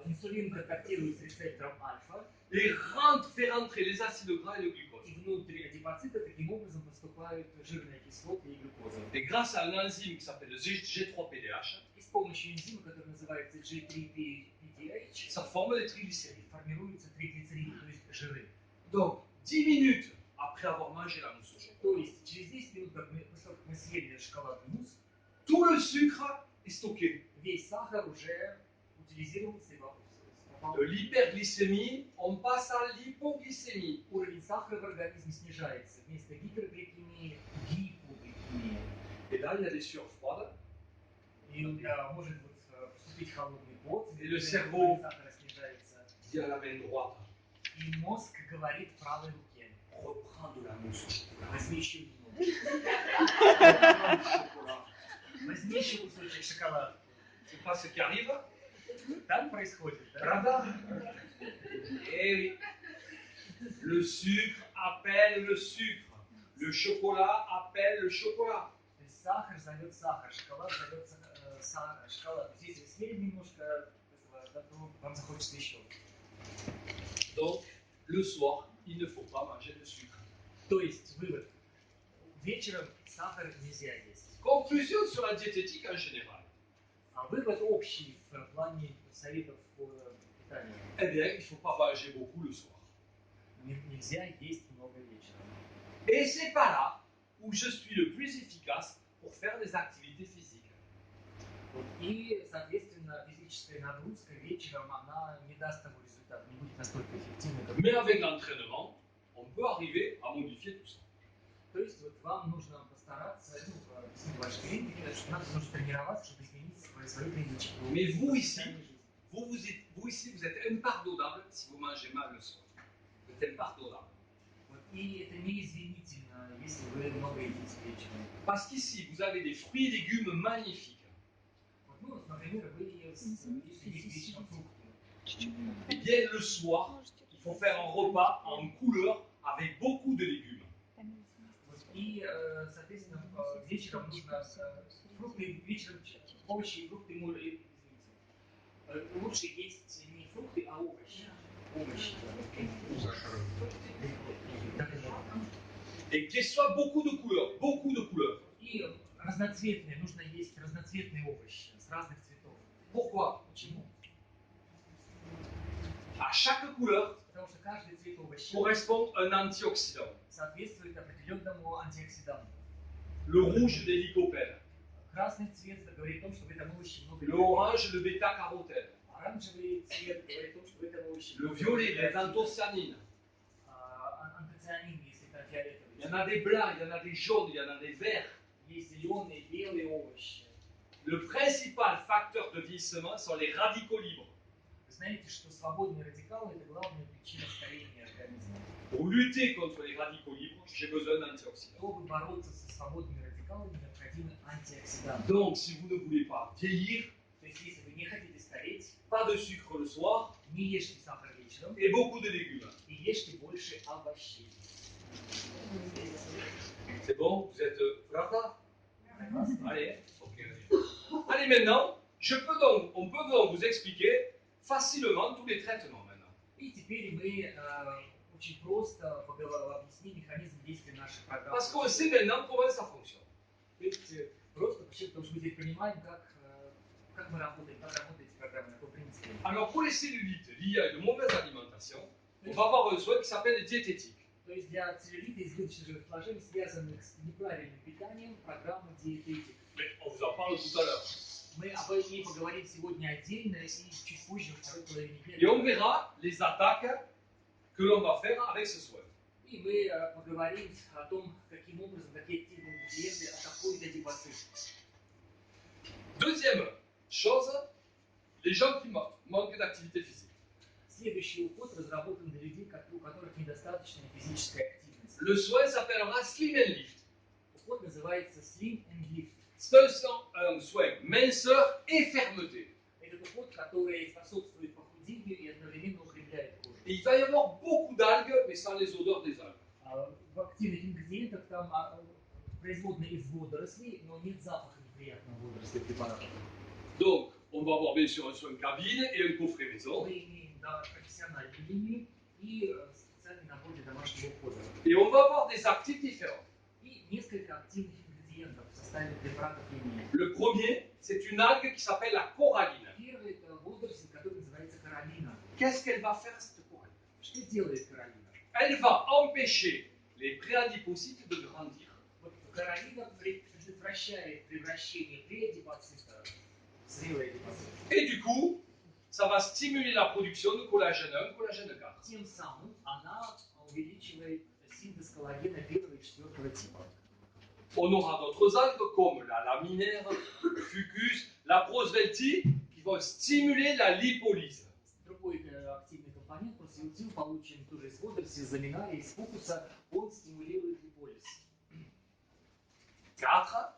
Инсулин контактирует с рецептором альфа, et fait rentrer les acides gras et le glucose. и внутрь адипоцита таким образом поступают жирные кислоты и глюкоза. Et grâce à un enzyme qui s'appelle le G3PDH, И с помощью энзима, который называется G3PDH, ça forme les triglycérides. формируются триглицериды, то есть жиры. Donc, 10 minutes après avoir mangé la mousse au chocolat, То есть через 10 минут, после того, как мы съели шоколадный мусс, tout le sucre est stocké. весь сахар уже утилизировался и попал. De l'hyperglycémie, on passe à l'hypoglycémie. Уровень сахара в организме снижается. Вместо гипергликемии – гипогликемия. Et là, il y a des sueurs froides. И может поступить холодный пот, Et le cerveau уровень сахара снижается. dit à la main droite, И мозг говорит правой руке: reprends de la mousse au chocolat. возьми еще немного. Возьми еще кусочек шоколада. C'est pas ce qui arrive. Так происходит, да? Radar. Eh oui. Le sucre appelle le sucre. Le chocolat appelle le chocolat. То есть сахар зовет сахар, шоколад зовет шоколад. Здесь вы съели немножко этого, да, то вам захочется еще. Donc, le soir, il ne faut pas manger de sucre. То есть вывод: вечером сахар нельзя есть. Conclusion sur la diététique en général. А вывод общий в плане советов по питанию: Eh bien, il ne faut pas manger beaucoup le soir. нельзя есть много вечером. Et c'est pas là où je suis le plus efficace pour faire des activités physiques. Вот. И, соответственно, физическая нагрузка вечером, она не даст того результата, не будет настолько эффективной, как... Mais avec l'entraînement, on peut arriver à modifier tout ça. То есть вот вам нужно постараться, объяснить ваши клиенты, что нам нужно тренироваться, чтобы изменить свою привычку. Mais vous ici, vous ici, vous êtes impardonnable si vous mangez mal le soir. Vous êtes impardonnable. Вот. И это неизвинительно, если вы много едите вечером. Parce qu'ici, vous avez des fruits et légumes magnifiques. Вот, ну, например, вы если есть вечером фрукты. Eh bien, le soir, il faut faire un repas en couleur avec beaucoup de légumes. Вот. И, соответственно, вечером нужно фрукты, вечером овощи и фрукты, извините. Лучше есть не фрукты, а овощи. Овощи. Et qu'il soit beaucoup de couleurs, beaucoup de couleurs. И разноцветные, нужно есть разноцветные овощи с разных цветов. Pourquoi? Почему? À chaque couleur Потому что каждый цвет овощей correspond à un antioxydant. соответствует определенному антиоксиданту. Le rouge, les lycopènes. Красный цвет говорит о том, что в этом овощи много Le orange, le bêta-carotène. Оранжевый цвет говорит о том, что в этом овощи Le violet, les anthocyanines. антоцианин, если это фиолетовый. Il y en a des blancs, il y en a des jaunes, il y en a des verts. Есть зеленые, белые овощи. Le principal facteur de vieillissement sont les radicaux libres. Вы знаете, что свободные радикалы – это главная причина старения организма. Pour lutter contre les radicaux libres, j'ai besoin d'antioxydants. Чтобы бороться со свободными радикалами, необходимы антиоксиданты. Donc, si vous ne voulez pas vieillir, То есть, если вы не хотите стареть, pas de sucre le soir не ешьте сахар вечером et beaucoup de légumes. и ешьте больше овощей. C'est bon? Vous êtes prêts? Согласны? Allez, ok. Allez, maintenant, on peut donc vous expliquer facilement tous les traitements maintenant. И теперь мы очень просто объясним механизм действия нашей программы. Parce qu'on sait maintenant comment ça fonctionne. То есть просто потому что мы теперь понимаем, как мы работаем, как работает программа, на каком принципе. Alors, pour les cellulites liées à une mauvaise alimentation, on va avoir un soin qui s'appelle diététique. То есть для целлюлита избыточных жировых положений, связанных с неправильным питанием, программа диететик. Mais on vous en parle tout à l'heure. Мы об ней поговорим сегодня отдельно и чуть позже, во второй половине Et on недели. verra les attaques que l'on va faire avec ce soin. И мы поговорим о том, каким образом такие активные ингредиенты атакуют адипоцит. Deuxième chose, les gens qui manquent d'activité physique. Следующий уход разработан для людей, у которых недостаточная физическая активность. Le soin s'appellera Slim and Lift. Уход называется Slim and Lift. C'est un soin minceur et fermeté. Это уход, который способствует похудению и одновременно укрепляет кожу. Et il va y avoir beaucoup d'algues, mais sans les odeurs des algues. В активных ингредиентах там производные из водорослей, но нет запаха приятного возраста препаратов. Donc, on va avoir bien sûr un soin de cabine et un coffret maison. Мы имеем профессиональную линию и специальный набор для домашнего ухода. Et on va avoir des actifs différents. И несколько активных ингредиентов в составе препаратов линии. Le premier, c'est une algue qui s'appelle la coralline. Первый это водоросль, который называется кораллина. Qu'est-ce qu'elle va faire, cette coralline? Что делает кораллина? Elle va empêcher les préadipocytes de grandir. Вот кораллина предотвращает превращение преадипоцита в зрелые адипоциты. Et du coup, ça va stimuler la production de collagène 1, collagène 4. Тем самым она увеличивает синтез коллагена 1 и 4 типа. On aura d'autres algues comme la laminaire, le fucus, la prosvelti qui vont stimuler la lipolyse. Другой активный компонент, просветил, получен тоже из водорослей, из ламинария, из фукуса, он стимулирует липолиз. 4.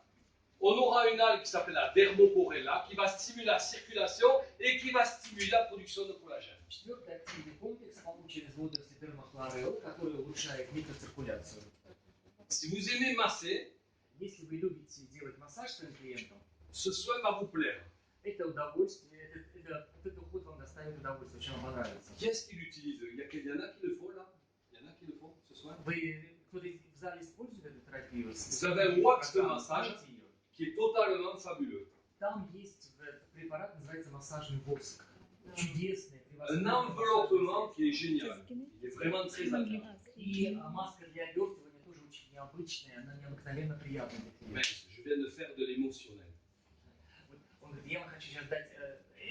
On aura une algue qui s'appelle la dermoporella qui va stimuler la circulation et qui va stimuler la production de collagène. Четвертый активный комплекс получен из водорослей дермохлорелла, который улучшает микроциркуляцию. Si vous aimez masser, Если вы любите делать массаж своим клиентам, ce soin va vous plaire. это удовольствие, этот уход вам доставит удовольствие, очень вам понравится. Qui est-ce qui l'utilise? Il y en a qui le font là? Il y en a qui le font ce soin? Вы, кто-то в зале использует эту терапию? Vous avez un wax de massage Знаете ее? qui est totalement fabuleux. Там есть препарат, называется массажный воск. Чудесный, Un превосходный enveloppement массажный qui est génial. Il est vraiment très agréable. средство. И маска для обертывания тоже очень необычная, она необыкновенно приятная. Mais je viens de faire de l'émotionnel. Вот он говорит, я вам хочу сейчас дать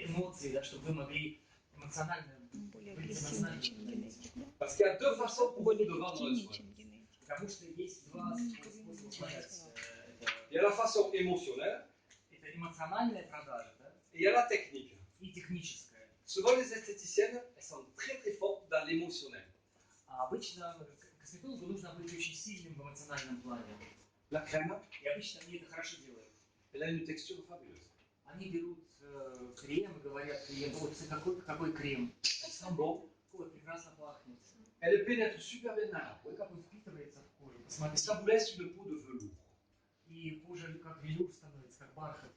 эмоции, да, чтобы вы могли эмоционально Более быть агрессивный, эмоционально. чем генетик, да? Parce qu'il y a deux façons pour vous Более de vendre un эффективнее, soin. чем генетик. Потому что есть два способа продать. Il y a la façon émotionnelle Это эмоциональная продажа, да, et il y a la technique. и техническая. Souvent, les esthéticiennes, elles sont très très fortes dans l'émotionnel. А обычно косметологу нужно быть очень сильным в эмоциональном плане. La crème, И обычно они это хорошо делают. elle a une texture fabuleuse. Они берут крем и говорят клиенту, вот какой крем, Elle sent bon, какой прекрасно пахнет. elle pénètre super bien dans la peau. Ой, как он впитывается в кожу. Et Посмотрите. ça vous laisse une peau de velours. И кожа как велюр становится, как бархат.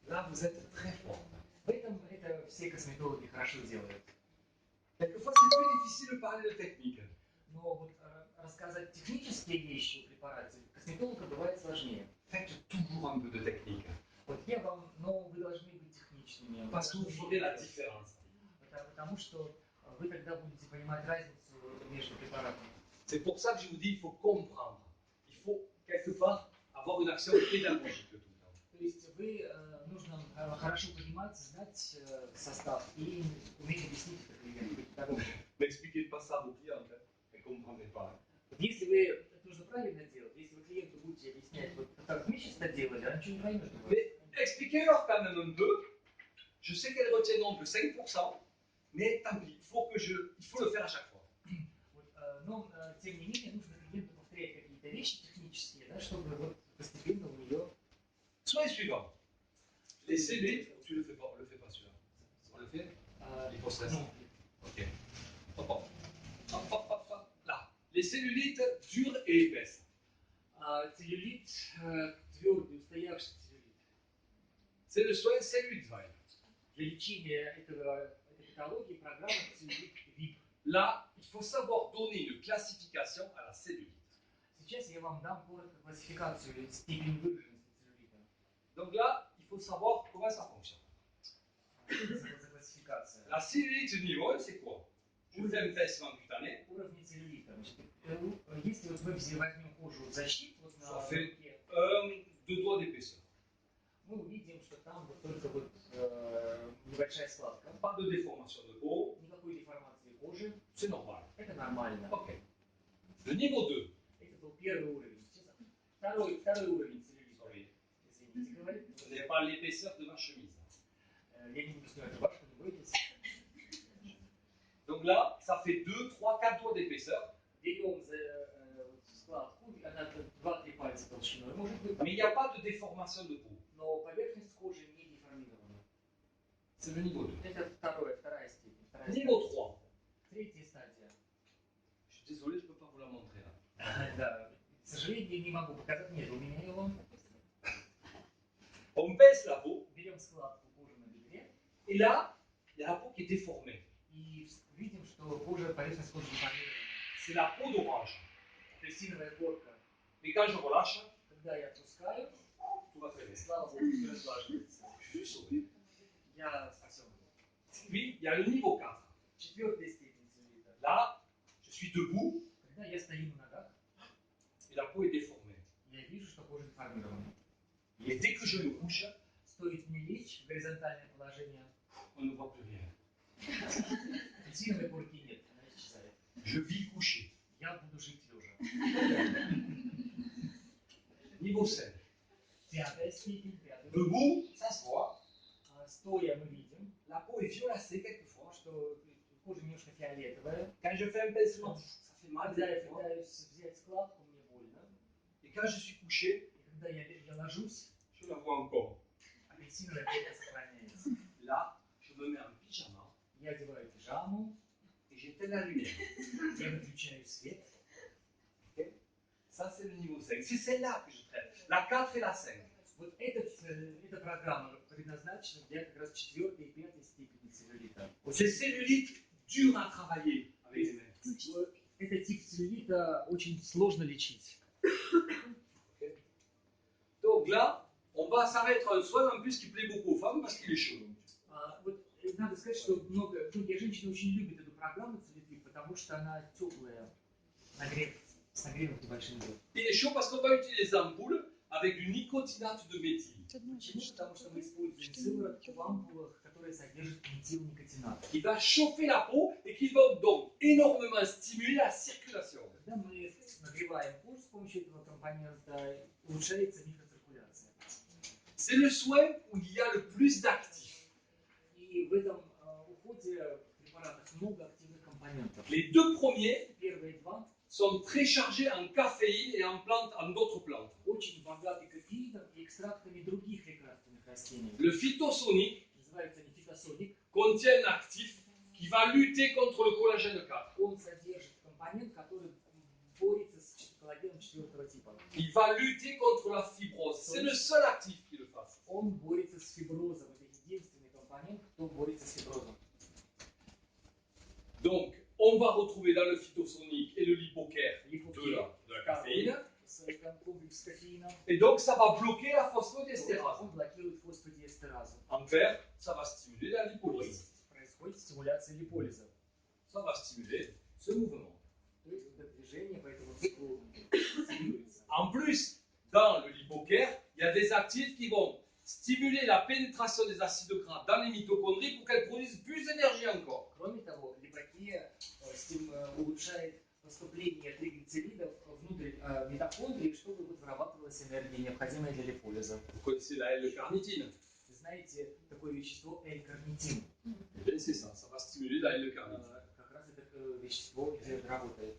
Là, vous êtes très fort. В этом это все косметологи хорошо делают. Quelquefois, c'est plus difficile de parler de technique. Но вот рассказать технические вещи о препарате косметолога бывает сложнее. Faites toujours un peu de technique. Вот я вам, но вы должны быть техничными. Parce que vous ferez la différence. Потому что вы тогда будете понимать разницу между препаратами. C'est pour ça que je vous dis, il faut comprendre. Il faut, quelque part, avoir une action pédagogique tout le temps. То есть вы нужно хорошо понимать, знать состав и уметь объяснить это клиенту. N'expliquez pas ça à vos clients, hein. Ils ne comprennent pas. Если вы это нужно правильно делать, если вы клиенту будете объяснять, вот как мы сейчас это делали, она ничего не поймет. Mais expliquez-leur quand même un peu. Je sais qu'elles retiendront que 5%, mais tant pis, il faut le faire à chaque fois. Вот, но тем не менее нужно клиенту повторять какие-то вещи технические, да, чтобы вот постепенно у нее. Soyez suivant. Les cellulites, tu le fais pas, on le fait pas celui-là. On le fait? Il faut stress. Non. Ok. Hop, hop. Hop, hop, hop, hop. Là. Les cellulites dures et épaisses. Целлюлит, твердый, устоявший целлюлит. C'est le soin cellulite Vibe. Для лечения этой патологии программа целлюлит VIP. Là, il faut savoir donner une classification à la cellulite. Сейчас я вам дам коротко классификацию степени выраженности целлюлита. Donc là, il faut savoir comment ça fonctionne. Что это за классификация? La cellulite niveau 1, c'est quoi? Je fais un pincement cutané. Уровни целлюлита. Значит, если вот мы возьмем кожу в защиту, вот на Parfait. руке, 2 doigts d'épaisseur. мы увидим, что там вот только вот небольшая складка. Pas de déformation de peau, Никакой деформации кожи. c'est normal. Это нормально. Ok. Le niveau 2. Это был первый уровень. Сейчас второй уровень целлюлита. Sorry. Извините, говорит. Ce n'est pas l'épaisseur de ma chemise. Я не буду снимать рубашку, не бойтесь. Donc là, ça fait 2, 3, 4 doigts d'épaisseur. Берем за складку, она 2-3 пальца толщиной, может быть. Mais il n'y a pas de déformation de peau. Но поверхность кожи не деформирована. C'est le niveau 2. Это вторая степень. Вторая Niveau стадия. 3. Третья стадия. Je suis désolé, je ne peux pas vous la montrer là. Да, к сожалению, не могу показать. Нет, у меня его. On pince la peau, берем складку кожи на бедре et là, il y a la peau qui est déformée. и видим, что кожа, поверхность кожи деформирована. C'est la peau d'orange. Апельсиновая корка. Et quand je relâche, Когда я отпускаю, tout va très bien. слава Богу, все разглаживается. Je suis sauvé. Я спасен. Puis, il y a le niveau 4. Четвертая степень целлюлита. Là, je suis debout Когда я стою на ногах, et la peau est déformée. я вижу, что кожа деформирована. Et dès que je me couche, Стоит мне лечь в горизонтальное положение, on ne voit plus rien. апельсиновой корки нет, она исчезает. Je vis couché. Я буду жить лежа. Niveau 5. Пятая степень, пятая. Debout, ça se voit. Стоя мы видим, La peau est violacée quelquefois. что кожа немножко фиолетовая. Quand je fais un pincement, ça fait mal. Когда я quelquefois. пытаюсь взять складку, мне больно. Et quand je suis couché, И когда я ложусь, je la vois encore. апельсиновая корка сохраняется. Là, je me mets en pyjama Я одеваю пижаму, et j'éteins la lumière. я выключаю свет. Ça, c'est le niveau 5. C'est celle-là que je traite. La 4 et la 5. Вот эта программа предназначена для как раз 4-й и 5-й степени целлюлита. Ces cellulites dures à travailler avec les mains. Этот тип целлюлита очень сложно лечить. Donc là, on va s'arrêter un soin en plus qui plaît beaucoup aux femmes parce qu'il est chaud. Вот надо сказать, что многие женщины очень любят эту программу целлюлит, потому что она теплая, с нагревом небольшим идет. Il est chaud parce qu'on va utiliser des ampoules avec du nicotinate de méthyle. Почему? Потому что мы используем сыворотку в ампулах, которая содержит метилникотинат. Qui va chauffer la peau et qui va donc énormément stimuler la circulation. Когда мы нагреваем кожу с помощью этого компонента, улучшается микроциркуляция. C'est le soin où il y a le plus d'actifs. И в этом уходе в препаратах много активных компонентов. Les deux premiers Первые два sont très chargés en caféine et en d'autres plantes. очень богаты кофеином и экстрактами других лекарственных растений. Le phytosonique Называется они фитосоник. contient un actif qui va lutter contre le collagène 4. Он содержит компонент, который борется с коллагеном 4 типа. Il va lutter contre la fibrose. C'est le seul actif qui le fasse. Он борется с фиброзом. Это единственный компонент, кто борется с фиброзом. Donc, on va retrouver dans le phytosonique et le lipocaire de la caféine. Комплекс кофеина. Et donc, ça va bloquer la phosphodiesterase. Он блокирует фосфодиэстеразу. En fer, ça va stimuler la То lipolyse. есть происходит стимуляция липолиза. Ça va stimuler ce mouvement. То есть вот это движение по этому циклу стимулируется. En plus, dans le lipocaire, il y a des actifs qui vont stimuler la pénétration des acides gras dans les mitochondries pour qu'elles produisent plus d'énergie encore. Кроме того, липокия улучшает поступление триглицеридов внутрь митохондрии, чтобы вот вырабатывалась энергия, необходимая для липолиза. Vous connaissez la L-carnitine? Знаете такое вещество L-карнитин? Eh bien, c'est ça, ça va stimuler la L-carnitine. Как раз это вещество, где это работает.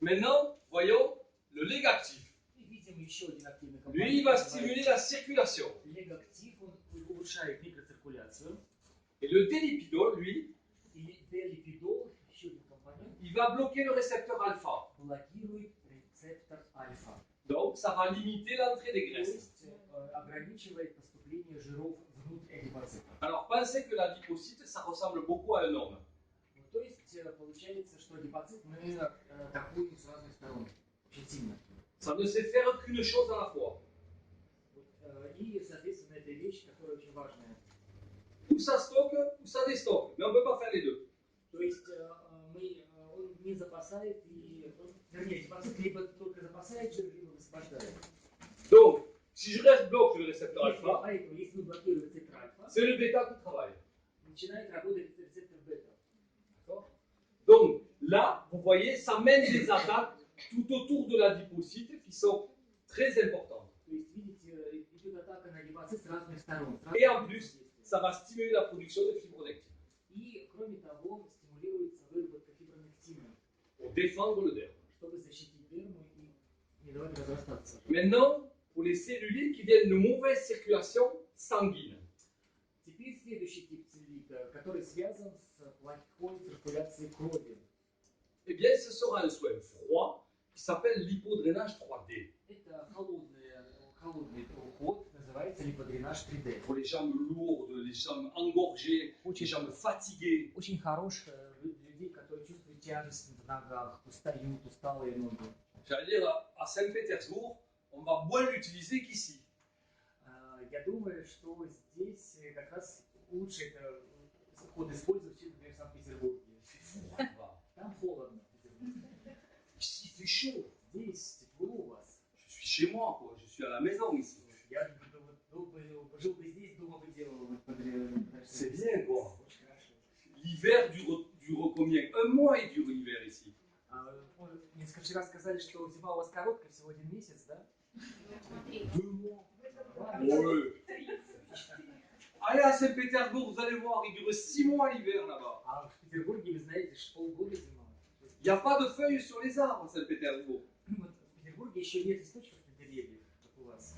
Maintenant, voyons le légactif. И видим еще один активный Lui, il va stimuler la circulation. Легактив, он улучшает микроциркуляцию. Et le délipidol, lui, И делипидол, еще один компонент, il va bloquer le récepteur alpha. блокирует рецептор альфа. Donc, ça va limiter l'entrée des То graisses. есть ограничивает поступление жиров внутрь адипоцита. Alors, pensez que la lipocyte, ça ressemble beaucoup à un homme. Ну, то есть получается, что адипоцит мы атакуем с разных сторон. Очень сильно. Ça ne sait faire qu'une chose à la fois. Вот, и, соответственно, это вещь, которая очень важная. Ou ça stocke, ou ça déstocke. Mais on ne peut pas faire les deux. То есть он не запасает, вернее, адипоцит либо только запасает жир, либо высвобождает. Donc, si je reste bloqué le récepteur alpha, Поэтому, если мы блокируем рецептор альфа, c'est le bêta qui travaille. начинает работать рецептор бета. D'accord? Donc, là, vous voyez, ça mène des attaques tout autour de l'adipocyte qui sont très importantes. То есть, видите, идет атака на адипоцит с разных сторон. Et en plus, ça va stimuler la production de fibronectine И, кроме того, стимулируется выработка фибронектина, pour défendre le derme. чтобы защитить дерму и не давать разрастаться. Maintenant, pour les cellulites qui viennent de mauvaise circulation sanguine. Теперь следующий тип целлюлита, который связан с плохой циркуляцией крови. Eh bien, ce sera un soin froid qui s'appelle l'hypodrénage 3D. Это холодный уход, называется называется липодренаж 3D. Pour les jambes lourdes, les jambes engorgées, les jambes fatiguées. Очень хорош для людей, которые чувствуют тяжесть в ногах, устают, усталые ноги. J'allais dire, à Saint-Pétersbourg, on va moins l'utiliser qu'ici. Я думаю, что здесь как раз лучше это ход использовать, чем, например, в Санкт-Петербурге. Там холодно. Ici, il fait chaud. Здесь тепло у вас. Je suis chez moi, quoi. Je suis à la maison ici. Я жил бы здесь, дома бы делал. C'est bien, quoi. Очень хорошо. L'hiver dure combien? Un mois il dure l'hiver ici. Несколько раз сказали, что зима у вас короткая, всего 1 месяц, да? 2 mois. Ouais. Allez à Saint-Pétersbourg, vous allez voir, il dure 6 mois l'hiver là-bas. А в Петербурге, вы знаете, что полгода зима. Il n'y a pas de feuilles sur les arbres à Saint-Pétersbourg. Вот в Петербурге еще нет листочков на деревьях, как у вас.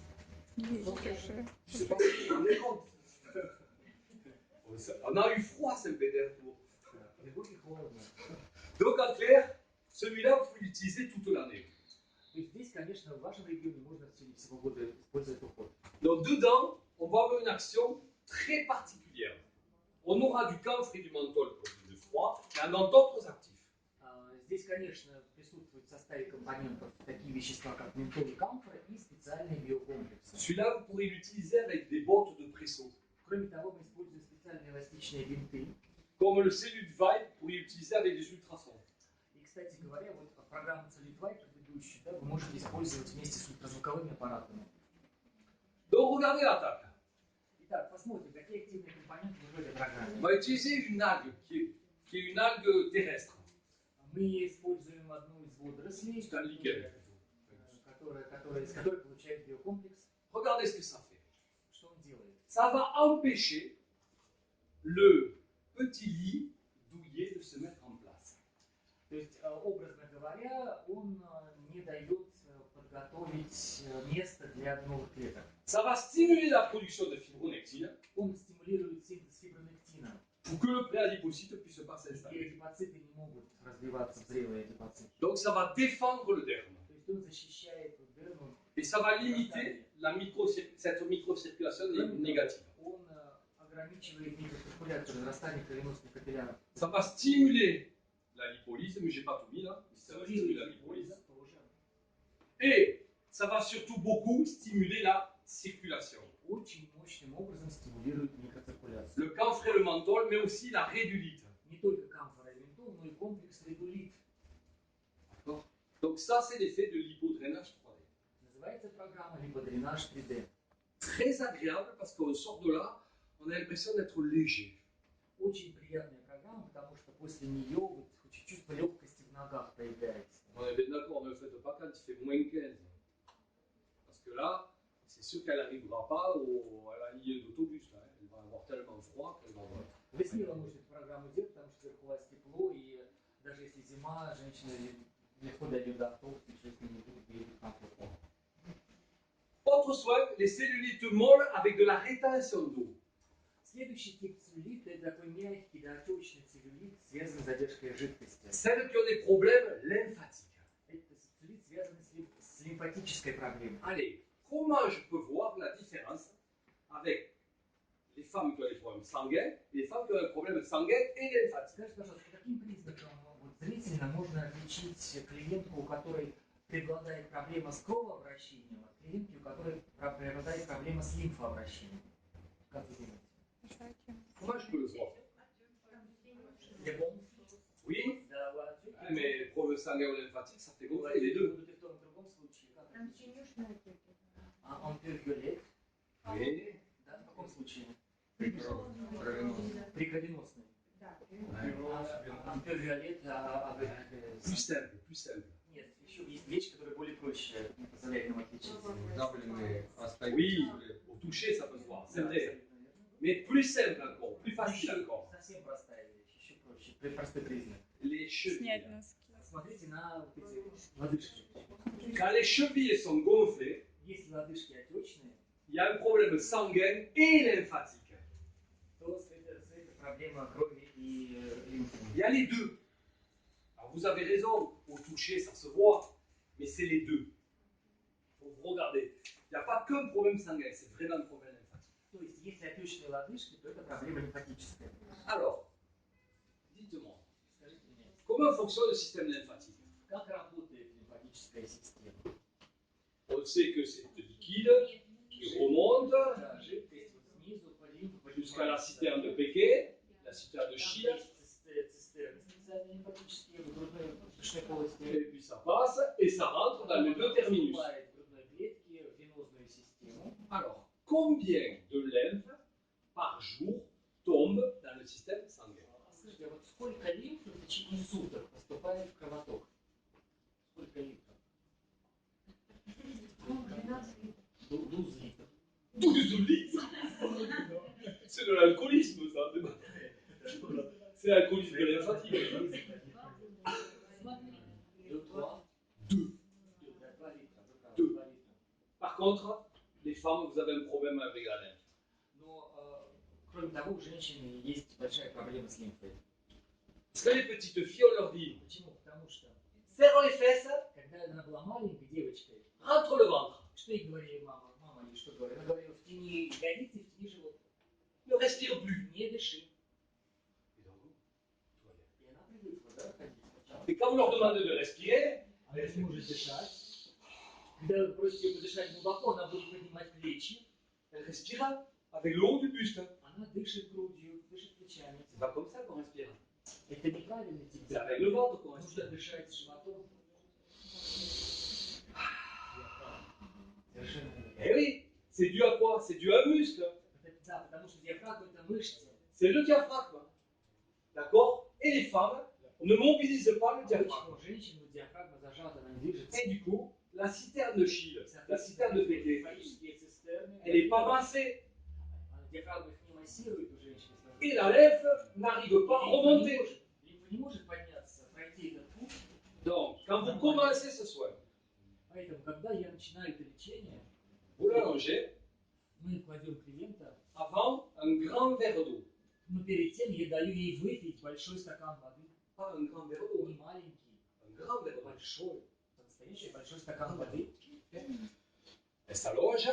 Je sais pas si vous vous rendez compte. On a eu froid à Saint-Pétersbourg. В Петербурге холодно. Donc en clair, celui-là, vous pouvez l'utiliser toute l'année. То есть здесь, конечно, в вашем регионе можно в течение всего года использовать уход. Donc dedans, on va avoir une action très particulière. On aura du camphre et du menthol pour le froid, mais dans d'autres actifs. Здесь, конечно, присутствуют в составе компонентов такие вещества, как ментол и камфора, и специальные биокомплексы. Celui-là, vous pourrez l'utiliser avec des bottes de presso. Кроме того, мы используем специальные эластичные бинты. Comme le Cellulite Vibe, vous pourriez l'utiliser avec des ultrasons. И, кстати говоря, вот программу Целитвай предыдущую, да, вы можете использовать вместе с ультразвуковыми аппаратами. Donc regardez l'attaque. Итак, посмотрим, какие активные компоненты в этой программе. On va utiliser une algue qui est une algue terrestre. Мы используем одну из водорослей, C'est un lichen. из которой получает биокомплекс. Regardez ce que ça fait. Что он делает? Ça va empêcher le petit lit douillet de se mettre en place. То есть, образно говоря, он не дает подготовить место для новых клеток. Ça va stimuler la production de fibronectine Он стимулирует синтез фибронектина. pour que le préadipocyte puisse pas И s'installer. адипоциты не могут развиваться в зрелые адипоциты. Donc ça va défendre le derme. То есть он защищает дерму. Et ça va limiter cette microcirculation négative. Он ограничивает микроциркуляцию, разрастание кровеносных капилляров. Ça va stimuler la lipolyse, mais j'ai pas tout mis là. Ça va stimuler la lipolyse. Тоже. Et ça va surtout beaucoup stimuler la circulation. Очень мощным образом стимулирует микроциркуляцию. Le camphre et le menthol, mais aussi la rédulite. Не только камфора и ментол, но и комплекс редулит. D'accord. Donc ça, c'est l'effet de l'hypodrénage 3D. Называется программа липодренаж 3D. Très agréable parce qu'on sort de là, on a l'impression d'être léger. Очень приятная программа, потому что после нее вот чувство легкости в ногах появляется. On est bien d'accord, ne le faites pas quand il fait moins 15. Parce que là, c'est sûr qu'elle n'arrivera pas à la ligne d'autobus. Là. Elle va avoir tellement froid qu'elle va avoir... Вы смело можете эту программу делать, потому что вверху у вас тепло, и даже если зима, женщина легко дойдет до автобуса, если с ней не будет ездить комфортно. Autre soin, les cellulites molles avec de la rétention d'eau. Следующий тип целлюлита – это такой мягкий, доотечный целлюлит, связанный с задержкой жидкости. Celles qui ont des problèmes lymphatiques. Это целлюлит, связанный с лимфатической проблемой. Allez, comment je peux voir la différence avec les femmes qui ont des problèmes sanguins et les femmes qui ont des problèmes sanguins et lymphatiques? Скажите, пожалуйста, по каким признакам вот, зрительно можно отличить клиентку, у которой преобладает проблема с кровообращением, от клиентки, у которой преобладает проблема с лимфообращением? Как вы думаете? Comment je peux le voir? Я помню. Oui, Да, вы ответите. mais problème sanguin ou lymphatique, ça fait gonfler les deux. Будут и в том, и в другом случае. Как отличить? Антивиолет. Oui. Да, в каком случае? При кровеносной. Антивиолет, Plus simple, plus simple. Нет, еще есть вещь, которая более проще, не позволяет нам отличить. Oui, au toucher, ça peut se voir, c'est vrai. Mais plus simple encore, plus facile encore. Совсем простая вещь, еще проще. Простой признак. Les chevilles. Смотрите на вот эти лодыжки. Quand les chevilles sont gonflées, Если лодыжки отечные, il y a un problème sanguin et lymphatique. то это проблема крови и лимфы. Il y a les deux. Alors vous avez raison, au toucher, ça se voit, mais c'est les deux. Il faut vous regardez, il n'y a pas qu'un problème sanguin, c'est vraiment un problème lymphatique. То есть, если отечные лодыжки, то это проблема лимфатическая. Alors, dites-moi, Скажите мне, comment fonctionne le système lymphatique? как работает лимфатическая система? On sait que c'est liquide qui remonte Да, жидкость вот снизу по лимфу jusqu'à la поднимается. citerne de Pékin, la citerne de Там Chine, есть цистерны специальные лимфатические в грудной брюшной полости. et puis ça passe et ça rentre dans les deux terminus. Поступает в грудной клетке, в венозную систему. Alors, combien de lymphe par jour tombe dans le système sanguin? Скажите, а вот сколько лимфы в течение суток поступает в кровоток? Сколько лимфы? 12 литров. 12 litres. C'est de l'alcoolisme, ça. C'est l'alcoolisme lymphatique. 2. Deux. Par contre, les femmes, vous avez un problème avec la lymphe. Но, кроме того, у женщины есть большая проблема с лимфой. Parce que les petites filles, on leur dit, Почему? Потому что, serre les fesses, когда она была маленькой девочкой, rentre le ventre, что ей говорили мама? Мама ей что говорила? Она говорила, в тени ягодицы, в тени живота. ne respire plus. Не дыши. Et donc, tout va bien. И она привыкла, да, ходить сначала. Et quand vous leur demandez de respirer, Она не может дышать. Когда вы просите ее подышать глубоко, она будет поднимать плечи. elle respire avec le haut du buste. Она дышит грудью, дышит плечами. C'est pas comme ça qu'on respire. Это неправильный тип C'est avec le ventre qu'on Нужно respire. дышать животом. Совершенно верно. Eh oui, c'est dû à quoi? C'est dû à un muscle. Да, потому что диафрагма это мышцы. C'est le diaphragme. D'accord? Et les femmes ne mobilisent pas le diaphragme. Обычно у женщин диафрагма зажата, она не движется. Et du coup, la citerne de Chine, la citerne de Pékin, Лимфатические цистерны. elle n'est pas massée. Диафрагма их не массирует у женщин. Et la lymphe n'arrive pas à remonter. Лимфа не может подняться, пройти этот путь. Donc, quand vous commencez ce soin, Поэтому, когда я начинаю это лечение, vous l'allongez мы кладем клиента, avant un grand verre d'eau. но перед тем я даю ей выпить большой стакан воды. Pas un grand verre d'eau, Не маленький, un grand verre d'eau. большой. Настоящий большой стакан воды. Elle s'allonge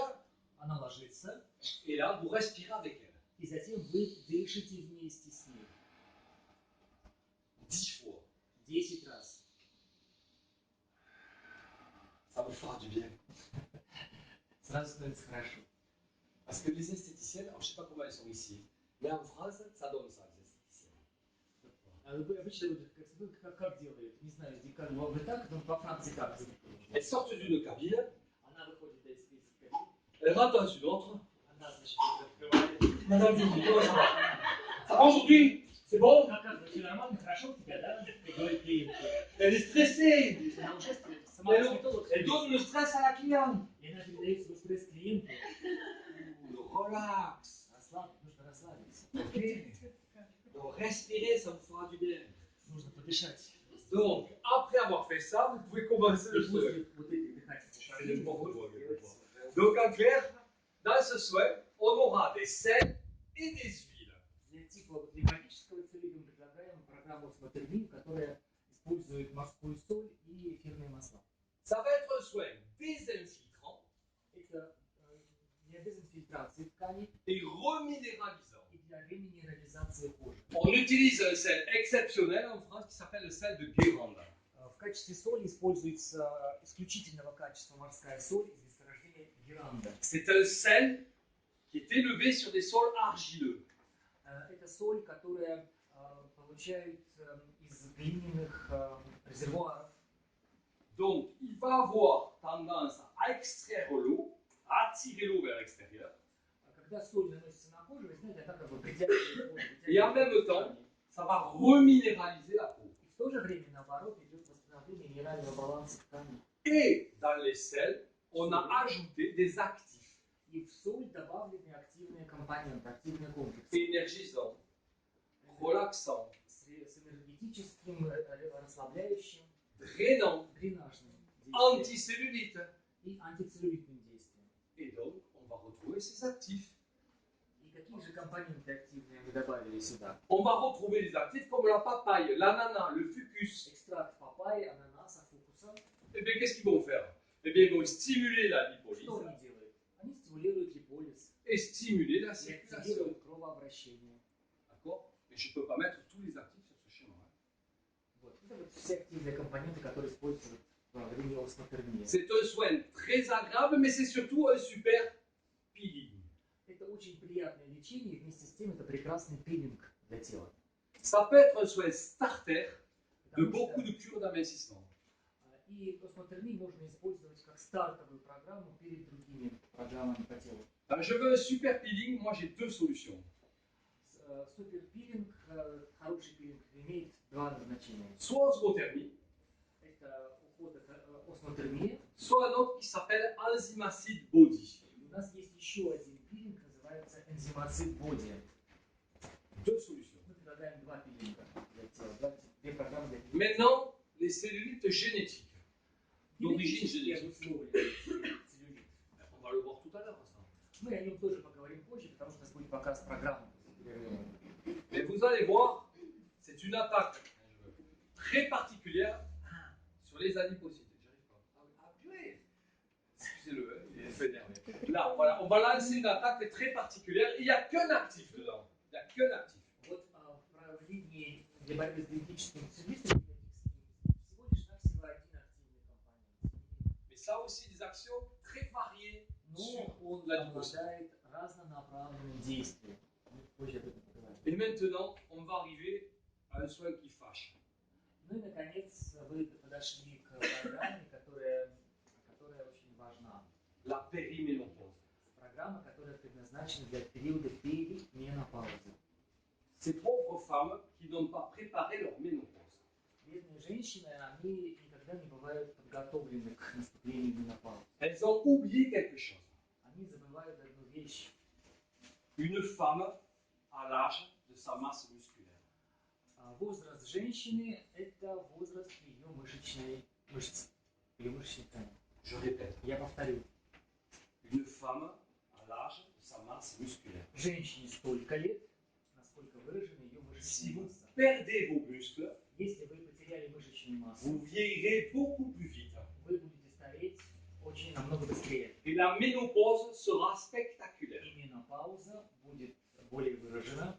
Она ложится, et là, vous respirez avec elle. и затем вы дышите вместе с ней. 10 fois. 10 раз. Ça vous fera du bien. Сразу становится хорошо. Parce que les esthéticiennes, alors je ne sais pas comment elles sont ici, mais en France, ça donne ça, les esthéticiennes. Обычно вот как делают? Не знаю, как вы так, но по Франции как? Elles sortent d'une cabine, Она выходит из кабины, elles rentrent dans une autre. она, значит, открывает. Madame Jolie, comment ça va? Ça va aujourd'hui? C'est bon? Как все нормально, хорошо у тебя, да? Говорит клиенту. Elle est stressée. Она уже сама Elle donne le stress à la cliente. и она передает свой стресс клиенту. Relax. Нужно расслабиться. Ok. Donc respirer, ça vous fera du bien. Нужно подышать. Donc, après avoir fait ça, vous pouvez commencer И le soin. после вот этих дыхательных упражнений Donc en clair, dans ce soin, on aura des sels et des huiles. для типа лимфатического целителя мы предлагаем программу Смотрибин, которая использует морскую соль и эфирные масла. Ça va être un soin désinfiltrant Это для дезинфильтрации тканей et reminéralisant. и для реминерализации кожи. On utilise un sel exceptionnel en France qui s'appelle le sel de Guérande. В качестве соли используется исключительного качества морская соль из месторождения Геранда. C'est un sel qui est élevé sur des sols argileux. Это соль, которая получают из глиняных резервуаров. Donc, il va avoir tendance à extraire l'eau, à attirer l'eau vers l'extérieur. Когда соль наносится на кожу, вы знаете, она как бы притягивает воду, Et en même temps, ça va reminéraliser la peau. и в то же время, наоборот, идет восстановление минерального баланса тканей. Et dans les sels, on a ajouté des actifs И в соль добавлены активные компоненты, активные комплексы énergisants, relaxants, с энергетическим, расслабляющим, drainants, дренажным действием anticellulite. и антицеллюлитным действием. Et donc, on va retrouver ces actifs. И какие же компоненты активные мы добавили сюда? On va retrouver des actifs comme la papaye, l'ananas, le fucus. Экстракт папайи, ананаса, фукуса. Eh bien, qu'est-ce qu'ils vont faire? eh bien, ils vont stimuler la lipolyse Что они делают? Они стимулируют липолиз et stimuler la и circulation. активируют кровообращение. D'accord? Mais je ne peux pas mettre tous les actifs sur ce schéma. Hein. Вот. Это вот все активные компоненты, которые используют во время осмотермии. C'est un soin très agréable, mais c'est surtout un super peeling. Это очень приятное лечение, и вместе с тем это прекрасный пилинг для тела. Ça peut être un soin starter de Потому beaucoup что, de cures d'amincissement. и осмотермию можно использовать как стартовую программу перед другими программами по телу. Je veux un super peeling, moi j'ai deux solutions. Суперпилинг, хороший пилинг, имеет два назначения. Soit osmothermie, Это уход от осмотермии. soit un autre qui s'appelle enzymacide body. У нас есть еще один пилинг, называется энзимацид боди. Deux solutions. Мы предлагаем два пилинга для тела, две программы для тела. Maintenant, les cellulites génétiques, d'origine génétique. Целлюлит. On va le voir tout à l'heure. Ça. Мы о нем тоже поговорим позже, потому что у нас будет показ программы. Mais vous allez voir, c'est une attaque très particulière sur les adipocytes. J'arrive pas. Ah, purée. Excusez-le, il est énervé. Là, voilà, on va lancer une attaque très particulière. Il n'y a qu'un actif dedans. Il n'y a qu'un actif. Вот в правлении для борьбы с генетическим целлюлитом всего лишь навсего один активный компонент. Mais ça a aussi des actions très variées Но sur он l'adipocyte. обладает разнонаправленным действием. Мы позже об этом поговорим. Et maintenant, on va arriver à un soin qui fâche. Ну и наконец вы подошли к программе, которая очень важна. La périménopause. Программа, которая предназначена для периода перименопаузы. Ces pauvres femmes qui n'ont pas préparé leur ménopause. Бедные женщины, они никогда не бывают подготовлены к наступлению менопаузы. Elles ont oublié quelque chose. Они забывают одну вещь. Une femme à l'âge de sa masse musculaire. Возраст женщины – это возраст ее мышц, ее мышечной ткани. Je répète. Я повторю. Une femme à l'âge de sa masse musculaire. Женщине столько лет, насколько выражена ее Si мышечная vous масса. perdez vos muscles, Если вы потеряли мышечную массу, vous vieillirez beaucoup plus vite. вы будете стареть очень намного быстрее. Et la ménopause sera spectaculaire. И менопауза будет более выражена.